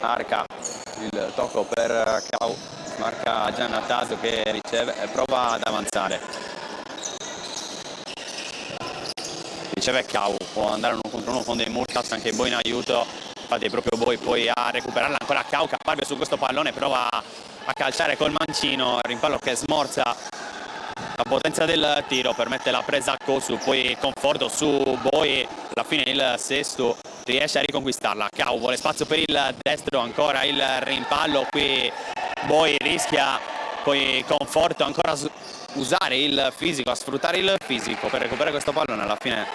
Arca, il tocco per Cau, marca Giannattasio che riceve e prova ad avanzare. Riceve Cau, può andare uno contro uno con De Murtas, anche Boi in aiuto, infatti è proprio Boi poi a recuperarla, ancora Cau che apparve su questo pallone, prova a calciare col mancino, rimpallo che smorza la potenza del tiro, permette la presa a Kosu, poi Conforto su Boi, alla fine il Sesto riesce a riconquistarla. Cau vuole spazio per il destro, ancora il rimpallo, qui Boi rischia, poi Conforto ancora usare il fisico, a sfruttare il fisico per recuperare questo pallone, alla fine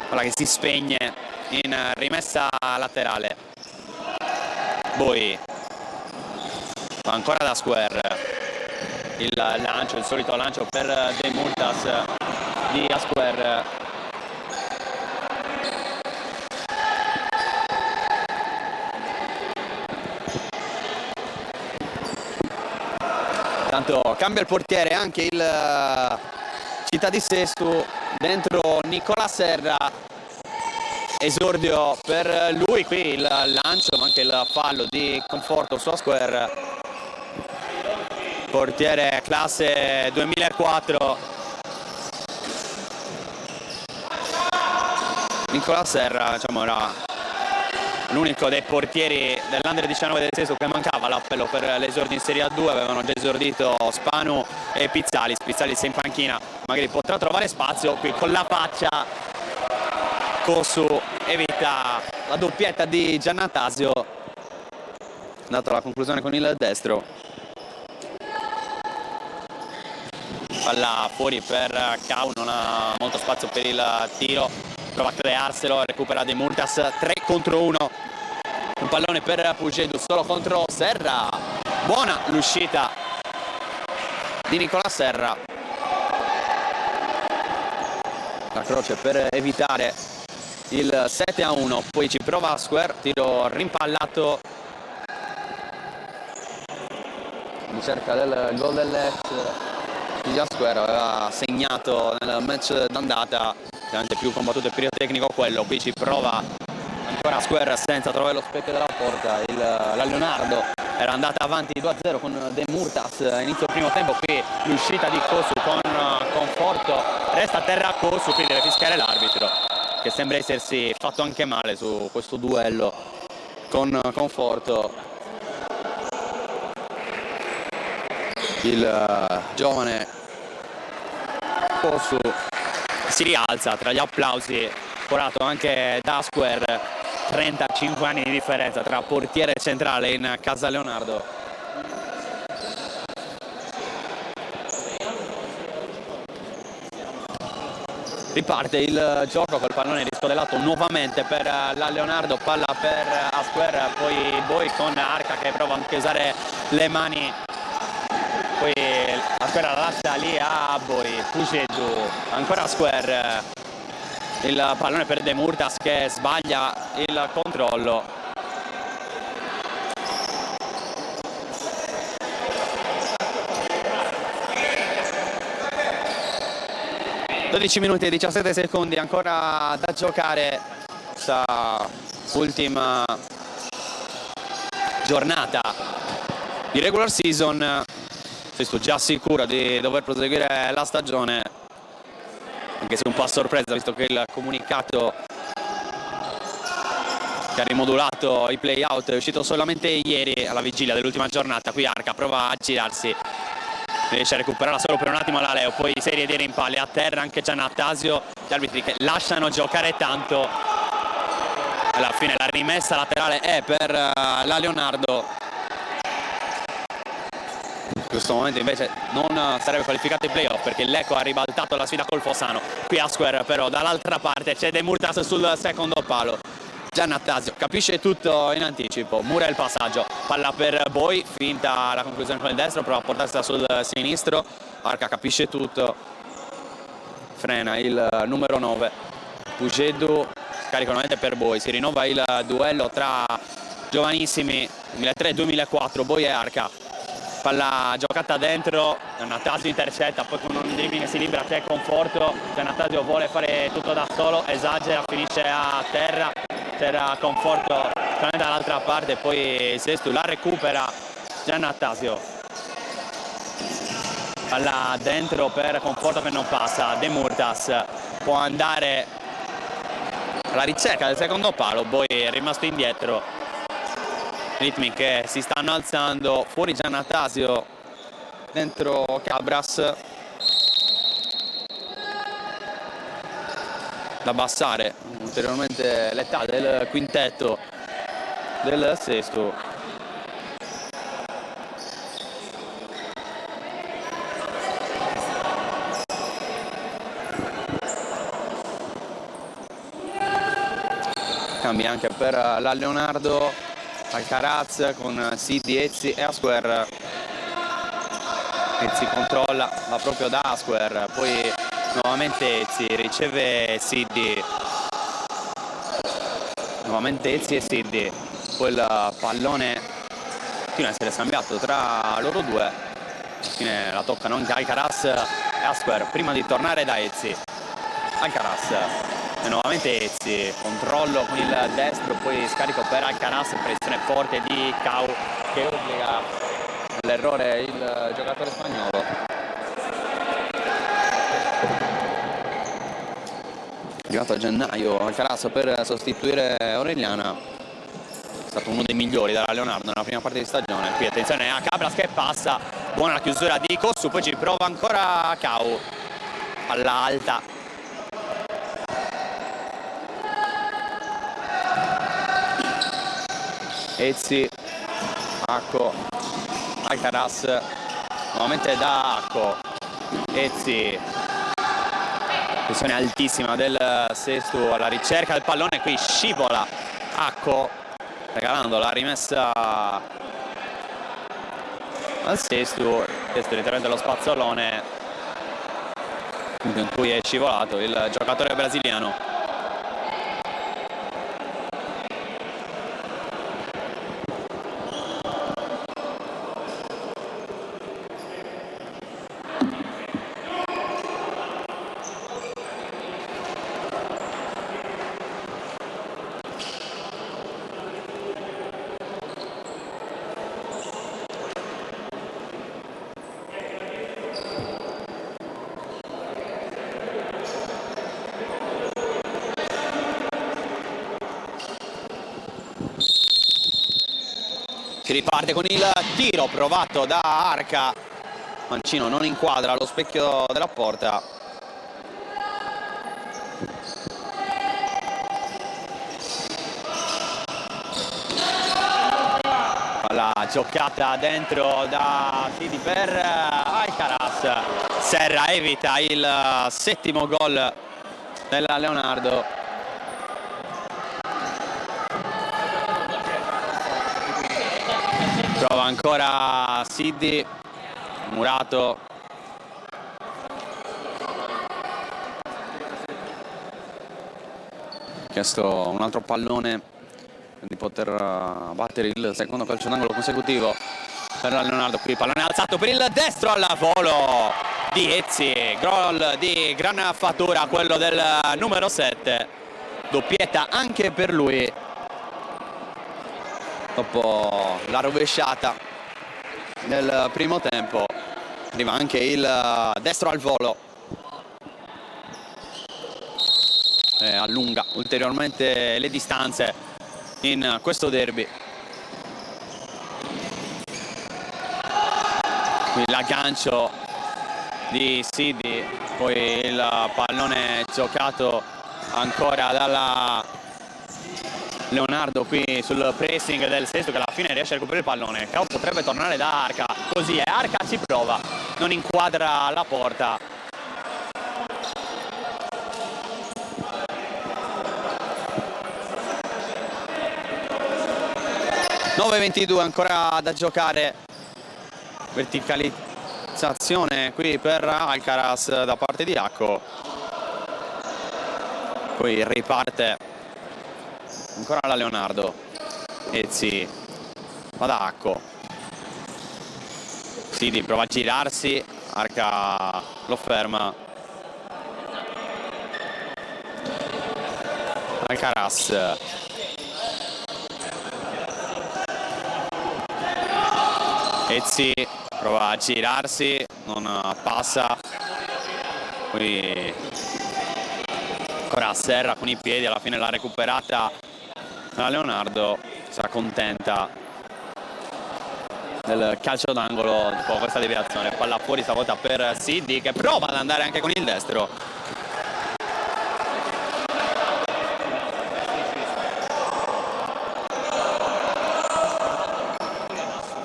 quella che si spegne in rimessa laterale. Boi ancora da square, il lancio, il solito lancio per De Murtas di Asquare. Tanto cambia il portiere anche il Città di Sesto, dentro Nicola Serra, esordio per lui, qui il lancio ma anche il fallo di Conforto su Asquare. Portiere classe 2004 Nicola Serra, diciamo, era l'unico dei portieri dell'Under 19 del Sesto che mancava l'appello per l'esordio in Serie A2. Avevano già esordito Spanu e Pizzalis. Pizzalis è in panchina, magari potrà trovare spazio, qui con la faccia Kosu evita la doppietta di Giannattasio, dato la conclusione con il destro. Palla fuori per Cau, non ha molto spazio per il tiro, prova a crearselo, recupera De Murtas, 3 contro 1, un pallone per Pugedu solo contro Serra, buona l'uscita di Nicola Serra, la croce per evitare il 7-1, poi ci prova Square, tiro rimpallato in cerca del gol dell'ex. Square aveva segnato nel match d'andata, veramente più combattuto e pirotecnico quello. Qui ci prova ancora Square senza trovare lo specchio della porta. La Leonardo era andata avanti 2-0 con De Murtas inizio primo tempo, qui l'uscita di Kosu con Conforto, resta a terra Kosu, qui deve fischiare l'arbitro che sembra essersi fatto anche male su questo duello con Conforto. Il giovane Kosu si rialza tra gli applausi, corato anche da Square. 35 anni di differenza tra portiere centrale in casa Leonardo. Riparte il gioco col pallone riscodellato nuovamente per la Leonardo, palla per Asquare, poi Boi con Arca che prova anche a usare le mani. Poi Asquare la lascia lì a Boi, Pugedu, ancora Square, il pallone per De Murtas che sbaglia il controllo. (12 minuti e 17 secondi ancora da giocare questa ultima giornata di regular season. Sesto già sicuro di dover proseguire la stagione, anche se un po' a sorpresa visto che il comunicato che ha rimodulato i play-out è uscito solamente ieri alla vigilia dell'ultima giornata. Qui Arca prova a girarsi, riesce a recuperarla solo per un attimo la Leo, poi serie di rimpalli a terra anche Giannattasio, gli arbitri che lasciano giocare tanto. Alla fine la rimessa laterale è per la Leonardo. questo momento invece non sarebbe qualificato ai playoff perché il Lecco ha ribaltato la sfida col Fossano. Qui a Square però dall'altra parte c'è De Murtas sul secondo palo. Giannattasio capisce tutto in anticipo, mura il passaggio, palla per Boi, finta la conclusione con il destro, prova a portarsela sul sinistro. Arca capisce tutto, frena il numero 9 Pugedu, scarica nuovamente per Boi, si rinnova il duello tra giovanissimi 2003-2004, Boi e Arca. Palla giocata dentro, Giannattasio intercetta, poi con un dribbling si libera, c'è Conforto, Giannattasio vuole fare tutto da solo, esagera, finisce a terra, c'era Conforto dall'altra parte, poi Sestu la recupera Giannattasio. Palla dentro per Conforto che non passa, De Murtas può andare alla ricerca del secondo palo, poi è rimasto indietro. Ritmi che si stanno alzando, fuori Giannattasio, dentro Cabras. Da abbassare ulteriormente l'età del quintetto del Sestu. Cambia anche per la Leonardo. Alcaraz con Siddi, Ezzi e Asquer. Ezzi controlla, va proprio da Asquer, poi nuovamente Ezzi, riceve Siddi. Nuovamente Ezzi e Siddi. Poi il pallone continua a essere scambiato tra loro due. Alla fine la toccano anche Alcaraz e Asquer prima di tornare da Ezzi. Alcaraz. E nuovamente Ezzi, controllo con il destro, poi scarico per Alcaraz, pressione forte di Cau che obbliga all'errore il giocatore spagnolo. Arrivato a gennaio Alcaraz per sostituire Orellana, è stato uno dei migliori della Leonardo nella prima parte di stagione. Qui attenzione a Cabras che passa, buona la chiusura di Cossu, poi ci prova ancora Cau, palla alta. Ezzi, Acco, Alcaraz, nuovamente da Acco, Ezzi, pressione altissima del Sestu alla ricerca del pallone, qui scivola Acco, regalando la rimessa al Sestu, questo ritorna lo spazzolone in cui è scivolato il giocatore brasiliano. Si riparte con il tiro provato da Arca, Mancino non inquadra lo specchio della porta. La giocata dentro da Sidi per Alcaraz, Serra evita il settimo gol della Leonardo. Prova ancora Siddi, Murato. Chiesto un altro pallone di poter battere il secondo calcio d'angolo consecutivo per la Leonardo. Qui pallone alzato per il destro al volo di Ezzi, gol di gran fattura quello del numero 7, doppietta anche per lui. Dopo la rovesciata nel primo tempo arriva anche il destro al volo e allunga ulteriormente le distanze in questo derby. Qui l'aggancio di Sidi, poi il pallone giocato ancora dalla Leonardo qui sul pressing del Sesto, che alla fine riesce a recuperare il pallone. Cao potrebbe tornare da Arca, così è, Arca ci prova, non inquadra la porta. (9:22) ancora da giocare. Verticalizzazione qui per Alcaraz da parte di Acco, poi riparte ancora la Leonardo, Ezzi va da Acco, Sidi prova a girarsi, Arca lo ferma, Alcaraz, Ezzi prova a girarsi, non passa, poi ancora Serra con i piedi, alla fine l'ha recuperata la Leonardo, si accontenta del calcio d'angolo dopo questa deviazione. Palla fuori stavolta per Sidi, che prova ad andare anche con il destro.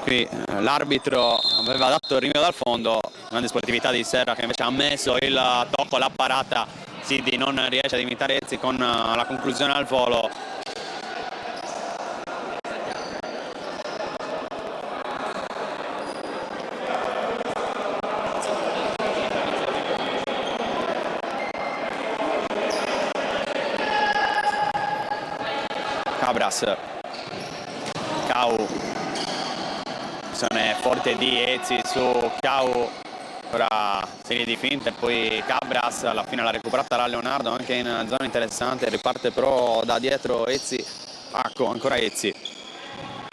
Qui l'arbitro aveva dato il rinvio dal fondo, grande sportività di Serra che invece ha messo il tocco, la parata. Sidi non riesce ad imitare Ezzi con la conclusione al volo. Cabras, Cao, azione forte di Ezzi su Cao, ora serie di finte, poi Cabras alla fine l'ha recuperata la Leonardo anche in zona interessante, riparte però da dietro Ezzi, Acco, ancora Ezzi,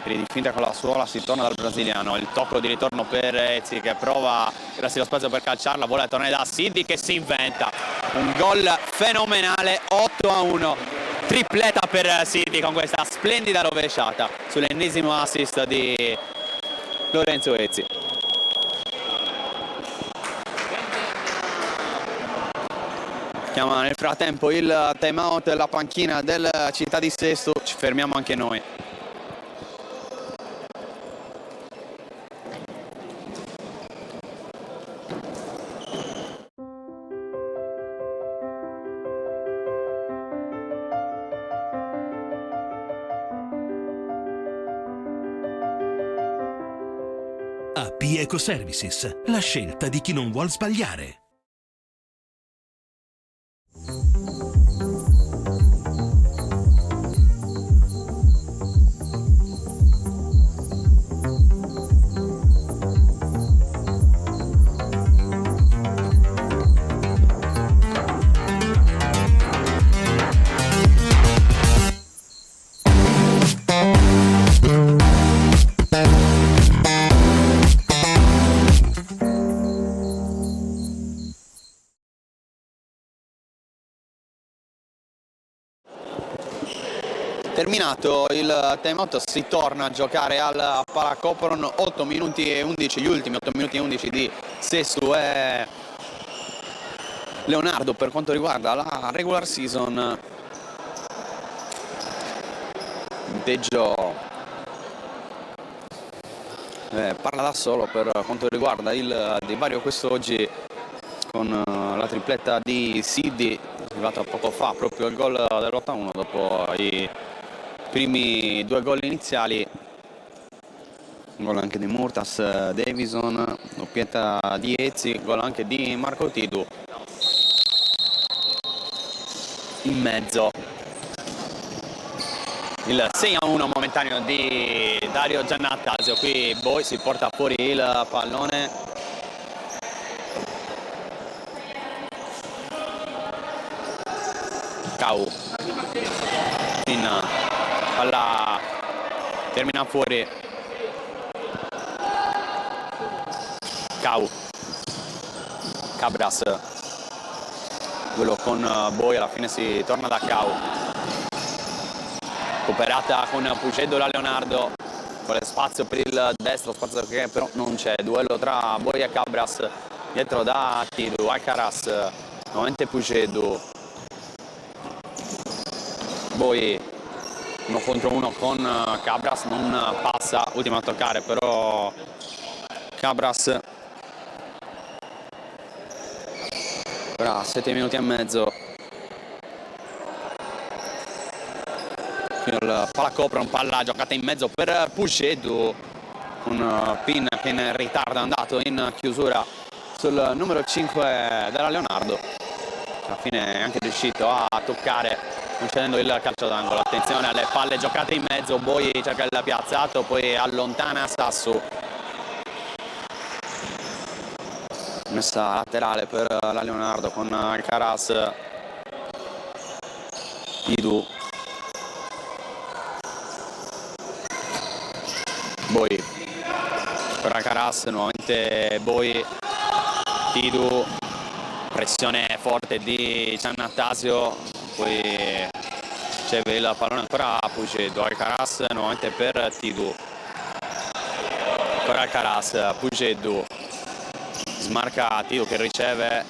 serie di finte con la suola, si torna dal brasiliano, il tocco di ritorno per Ezzi che prova a tirarsi lo spazio per calciarla, vuole tornare da Sidi che si inventa un gol fenomenale, 8-1. Tripletta per Sidi con questa splendida rovesciata sull'ennesimo assist di Lorenzo Ezzi. Chiama nel frattempo il time out, la panchina del Città di Sesto, ci fermiamo anche noi. AP Eco Services, la scelta di chi non vuol sbagliare. Terminato il timeout si torna a giocare al Palacopron, 8 minuti e 11, gli ultimi 8 minuti e 11 di Sestu e Leonardo per quanto riguarda la regular season. Punteggio parla da solo per quanto riguarda il divario quest'oggi con la tripletta di Sidi, arrivata poco fa, proprio il gol dell'8-1 dopo i primi due gol iniziali, gol anche di Murtas Davison, doppietta di Ezzi, gol anche di Marco Tidu in mezzo. Il 6-1 momentaneo di Dario Giannattasio, qui Boi si porta fuori il pallone, Cao in palla termina fuori, Cao, Cabras, quello con Boi, alla fine si torna da Cao, cooperata con Pucedo la Leonardo, vuole spazio per il destro, spazio che però non c'è, duello tra Boi e Cabras, dietro da Tidu, Alcaraz, nuovamente Pucedo, Boi uno contro uno con Cabras, non passa, ultima a toccare però Cabras. Ora 7 minuti e mezzo. Il palla copre, un palla giocata in mezzo per Pucedu, un pin che in ritardo è andato in chiusura sul numero 5 della Leonardo. Alla fine è anche riuscito a toccare concedendo il calcio d'angolo. Attenzione alle palle giocate in mezzo, Boi cerca il piazzato, poi allontana Sassu. Messa laterale per la Leonardo con Alcaraz, Tidu, Boi per Alcaraz, nuovamente Boi, Tidu, pressione forte di Giannattasio, poi riceve il pallone ancora a Pucedo, Alcaraz nuovamente per Tidu, per Alcaraz, Pucedo, smarca Tidu che riceve,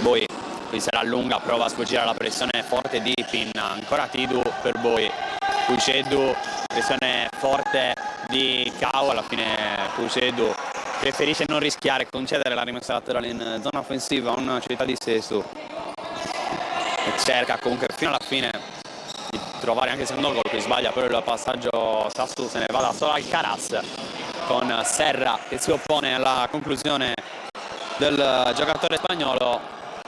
Boi, qui se la allunga, prova a sfuggire alla pressione forte di Pinna, ancora Tidu per Boi, Pucedo, pressione forte di Cau, alla fine Pucedo preferisce non rischiare, concedere la rimessa laterale in zona offensiva a una Città di Sesto e cerca comunque fino alla fine di trovare anche il secondo gol, qui sbaglia però il passaggio, Sassu se ne va da solo Alcaraz con Serra che si oppone alla conclusione del giocatore spagnolo,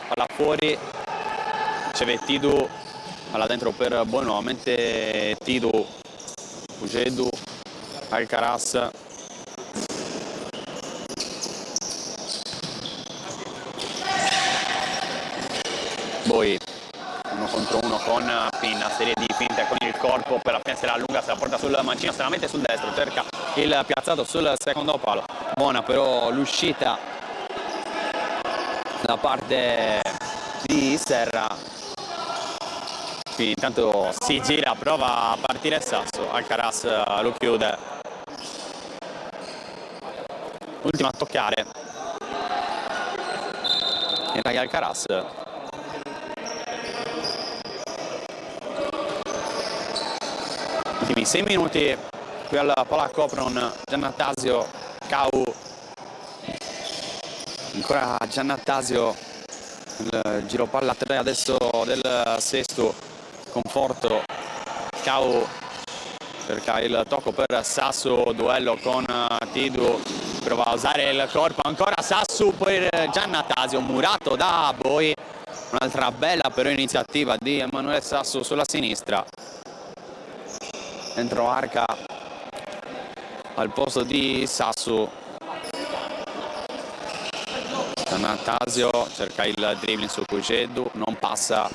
palla fuori, riceve Tidu, palla dentro per Boi, nuovamente Tidu, Pucedu, Alcaraz, Boi, uno contro uno con Pinna, serie di finte con il corpo, per la fine se la allunga, se la porta sul mancino, se la mette sul destro, cerca il piazzato sul secondo palo, buona però l'uscita da parte di Serra, qui intanto si gira, prova a partire Sasso, Alcaraz lo chiude, ultima a toccare, era Alcaraz. Ultimi 6 minuti, qui alla palla Copron, Giannattasio, Cau, ancora Giannattasio, il giro palla 3 adesso del Sesto, Conforto, Cau cerca il tocco per Sassu, duello con Tidu, prova a usare il corpo, ancora Sassu per Giannattasio, murato da Boi, un'altra bella però iniziativa di Emanuele Sassu sulla sinistra. Dentro Arca al posto di Sassu, Giannattasio cerca il dribbling su Pucedu, non passa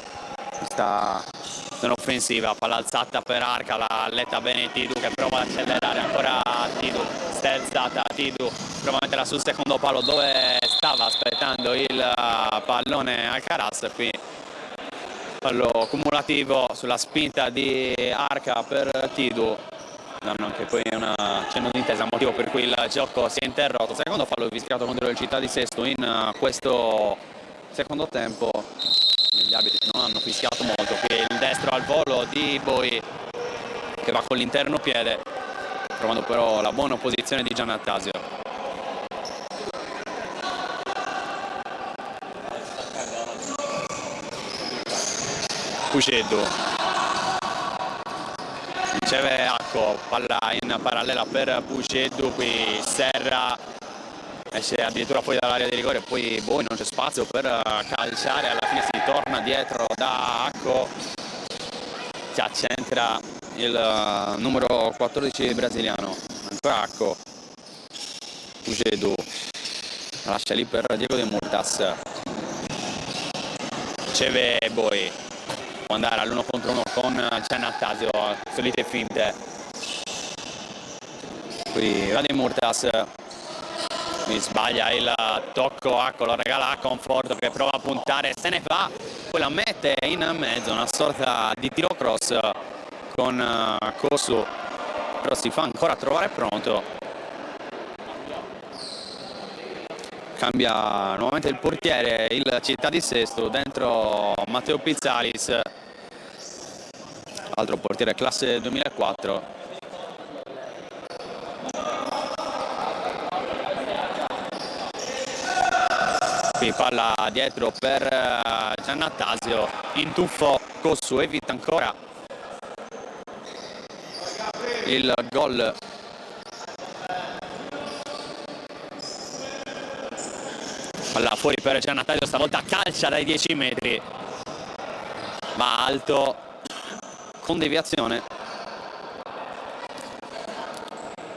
questa zona offensiva, palla alzata per Arca, la letta bene Tidu che prova ad accelerare, ancora Tidu, sterzata Tidu, prova a metterla sul secondo palo dove stava aspettando il pallone Alcaraz, qui fallo cumulativo sulla spinta di Arca per Tidu, danno anche poi un cenno di intesa, motivo per cui il gioco si è interrotto. Secondo fallo fischiato contro il Città di Sesto in questo secondo tempo, gli arbitri non hanno fischiato molto, qui il destro al volo di Boi che va con l'interno piede, trovando però la buona posizione di Giannattasio. Pucedu riceve Acco, palla in parallela per Pucedu, qui Serra esce addirittura fuori dall'area di rigore, poi Boi non c'è spazio per calciare, alla fine si torna dietro da Acco, si accentra il numero 14 brasiliano, ancora Acco, Pucedu lascia lì per Diego De Murtas, riceve Boi, può andare all'1 contro 1 con Giannattasio, solite finte, qui va De Murtas, qui sbaglia il tocco, Acco lo regala a Conforto che prova a puntare, se ne va, poi la mette in mezzo, una sorta di tiro cross con Cosu, però si fa ancora trovare pronto. Cambia nuovamente il portiere, il Città di Sesto, dentro Matteo Pizzalis, altro portiere classe 2004. Qui palla dietro per Giannattasio, in tuffo Cossu, evita ancora il gol. Palla fuori per Giannattasio, stavolta calcia dai 10 metri, ma alto con deviazione.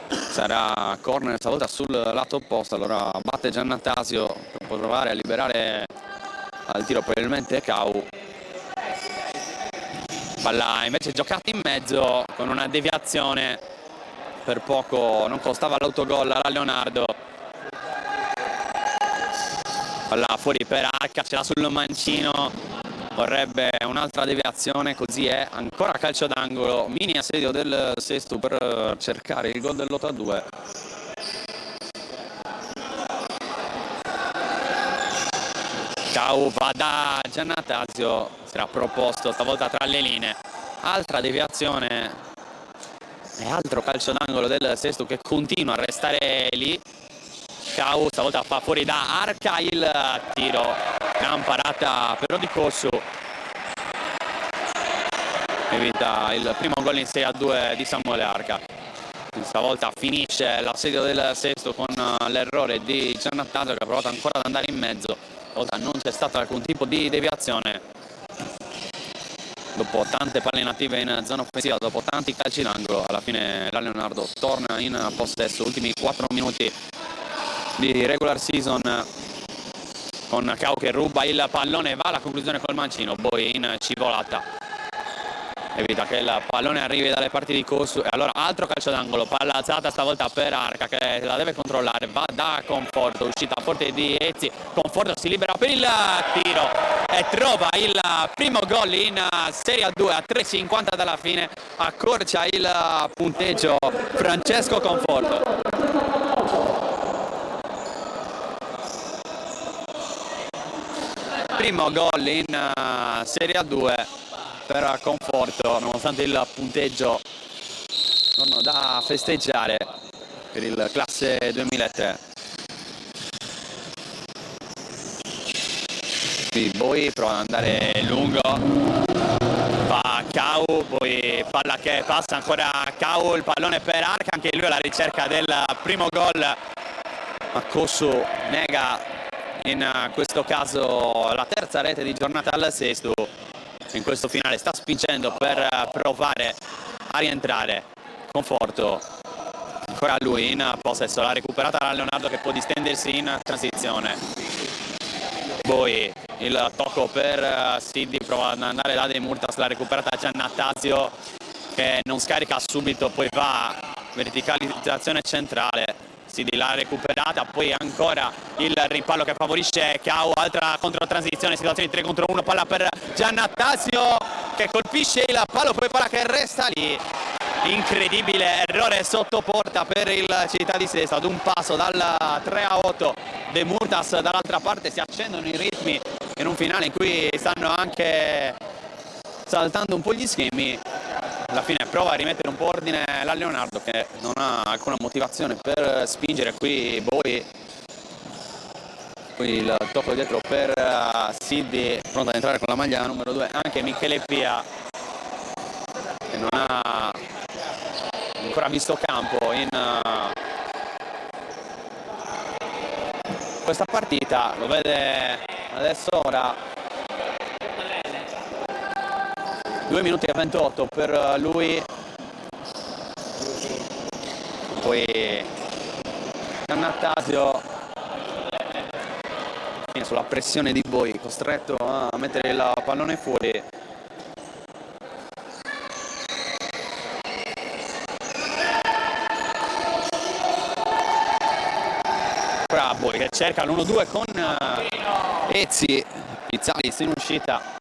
Sarà corner stavolta sul lato opposto, allora batte Giannattasio per provare a liberare al tiro probabilmente Cau. Palla invece giocata in mezzo con una deviazione, per poco non costava l'autogol alla Leonardo. Palla fuori per Arca, ce l'ha sul mancino, vorrebbe un'altra deviazione, così è, ancora calcio d'angolo, mini assedio del Sesto per cercare il gol dell'8-2. Cau va da Giannattasio, si era proposto stavolta tra le linee, altra deviazione e altro calcio d'angolo del Sesto che continua a restare lì. Cau stavolta fa fuori da Arca il tiro, gran parata però di Cossu, evita il primo gol in 6-2 di Samuele Arca. Stavolta finisce l'assedio del Sesto con l'errore di Giannattasio che ha provato ancora ad andare in mezzo, stavolta non c'è stato alcun tipo di deviazione. Dopo tante palle native in zona offensiva, dopo tanti calci d'angolo, alla fine la Leonardo torna in possesso, ultimi 4 minuti di regular season, con Cau che ruba il pallone, va alla conclusione col mancino, poi in civolata evita che il pallone arrivi dalle parti di Cossu, e allora altro calcio d'angolo, palla alzata stavolta per Arca che la deve controllare, va da Conforto, uscita forte di Ezzi, Conforto si libera per il tiro e trova il primo gol in Serie A2 a 3,50 dalla fine, accorcia il punteggio Francesco Conforto. Primo gol in Serie A2 per Conforto, nonostante il punteggio non da festeggiare per il classe 2003. Qui Boi prova ad andare lungo, fa Cau, poi palla che passa ancora Cau, il pallone per Arca, anche lui alla ricerca del primo gol, ma Cossu nega in questo caso la terza rete di giornata al Sesto. In questo finale sta spingendo per provare a rientrare. Conforto, ancora lui in possesso, l'ha recuperata la Leonardo che può distendersi in transizione. Poi il tocco per Siddi, prova ad andare da De Murtas, l'ha recuperata Giannattasio che non scarica subito, poi va verticalizzazione centrale. Siddi l'ha recuperata, poi ancora il rimpallo che favorisce Cau, altra controtransizione, situazione di 3 contro 1, palla per Giannattasio che colpisce il palo, poi palla che resta lì. Incredibile errore sotto porta per il Città di Sesto, ad un passo dal 3-8. De Murtas dall'altra parte, si accendono i ritmi in un finale in cui stanno anche saltando un po' gli schemi. Alla fine prova a rimettere un po' ordine la Leonardo che non ha alcuna motivazione per spingere. Qui Boi, qui il tocco dietro per Siddi, pronto ad entrare con la maglia numero 2 anche Michele Pia che non ha ancora visto campo in questa partita, lo vede adesso. Ora 2 minuti e 28 per lui, poi Giannattasio sulla pressione di Boi, costretto a mettere il pallone fuori. Ora Boi che cerca l'1-2 con Ezzi, Pizzali in uscita,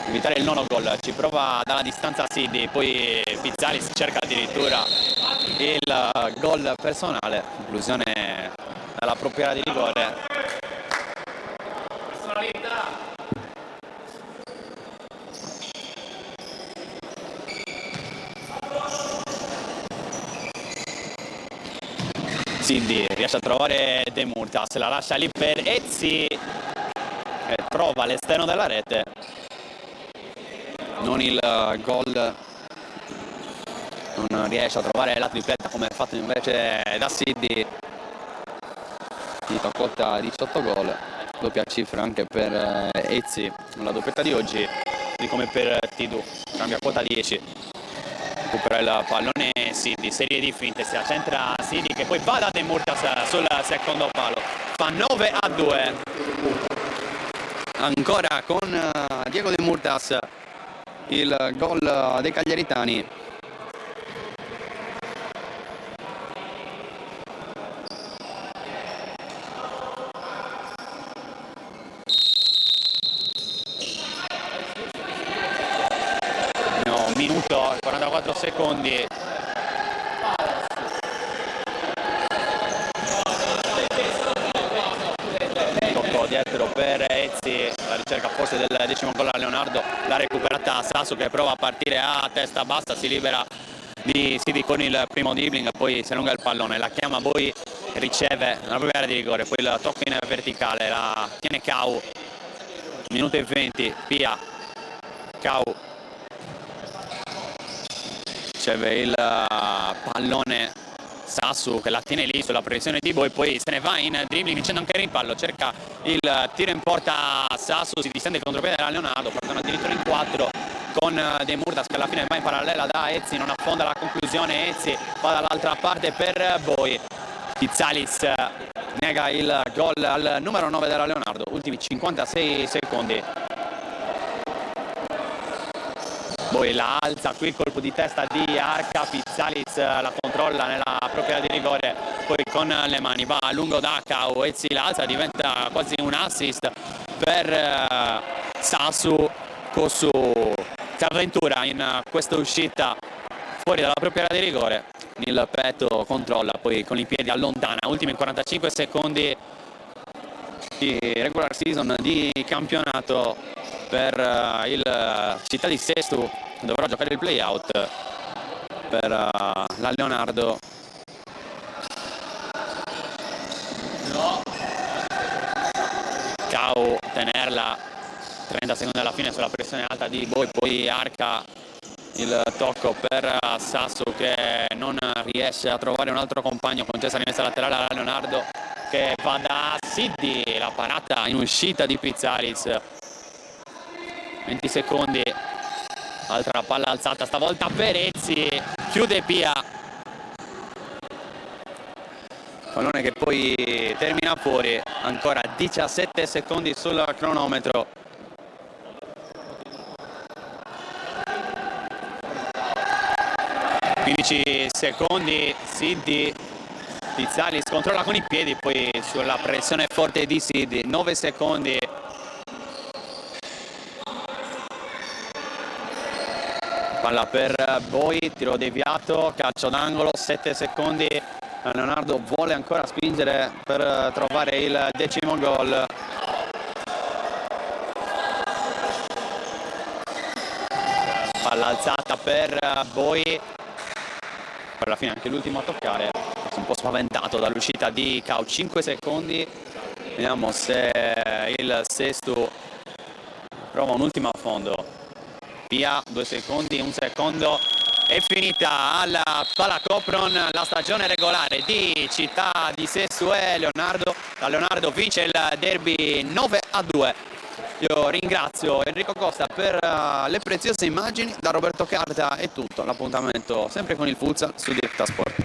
evitare il nono gol, ci prova dalla distanza Siddi, poi Pizzalis cerca addirittura il gol personale, conclusione dalla propria area di rigore. Siddi riesce a trovare De Murtas, la lascia lì per Ezzi che trova l'esterno della rete, non il gol, non riesce a trovare la tripletta come fatto invece da Siddi. Finita quota 18 gol, doppia cifra anche per Ezzi la doppietta di oggi, così come per Tidù, cambia quota 10. Recupera il pallone Siddi, serie di finte, si accentra Siddi che poi va da De Murtas sul secondo palo, fa 9-2. Ancora con Diego De Murtas il gol dei cagliaritani. No, 1 minuto e 44 secondi. Tocco dietro per Ezzi, la ricerca forse del 10° gol a Leonardo, la recuperata Sasu che prova a partire a testa bassa, si libera di Siddi con il primo dribbling, poi si allunga il pallone, la chiama Boi, riceve nella propria area di rigore, poi il tocco in verticale, la tiene Cau, minuto e 20, Pia, Cau riceve il pallone, Sasu che la tiene lì sulla previsione di Boi, poi se ne va in dribbling vincendo anche il rimpallo, cerca il tiro in porta Sasu, si distende il contropiede da Leonardo, portano addirittura in 4 con De Murtas che alla fine va in parallela da Ezzi, non affonda la conclusione, Ezzi va dall'altra parte per Boi, Pizzalis nega il gol al numero 9 della Leonardo, ultimi 56 secondi. Poi la alza, qui il colpo di testa di Arca, Pizzalis la controlla nella propria area di rigore, poi con le mani va a lungo da Cau, Ezzi la alza, diventa quasi un assist per Sasu. Kosu si avventura in questa uscita fuori dalla propria area di rigore, il petto controlla, poi con i piedi allontana, ultimi 45 secondi di regular season di campionato per il Città di Sestu, dovrà giocare il play-out per la Leonardo. Cau tenerla, 30 secondi alla fine sulla pressione alta di Boi, poi Arca, il tocco per Sasu che non riesce a trovare un altro compagno, concessa rimessa laterale alla Leonardo che va da Siddi, la parata in uscita di Pizzalis, 20 secondi, altra palla alzata stavolta per Ezzi, chiude Pia, pallone che poi termina fuori, ancora 17 secondi sul cronometro. Secondi, Siddi, Pizzalis controlla con i piedi, poi sulla pressione forte di Siddi, 9 secondi. Palla per Boi, tiro deviato, calcio d'angolo, 7 secondi. Leonardo vuole ancora spingere per trovare il 10° gol. Palla alzata per Boi. Per la fine anche l'ultimo a toccare, un po' spaventato dall'uscita di Cau, 5 secondi, vediamo se il Sestu prova un ultimo affondo. Pia, 2 secondi, 1 secondo, è finita alla Palacopron la stagione regolare di Città di Sestu e Leonardo. La Leonardo vince il derby 9-2. Io ringrazio Enrico Costa per le preziose immagini, da Roberto Carta è tutto, l'appuntamento sempre con il futsal su Directa Sport.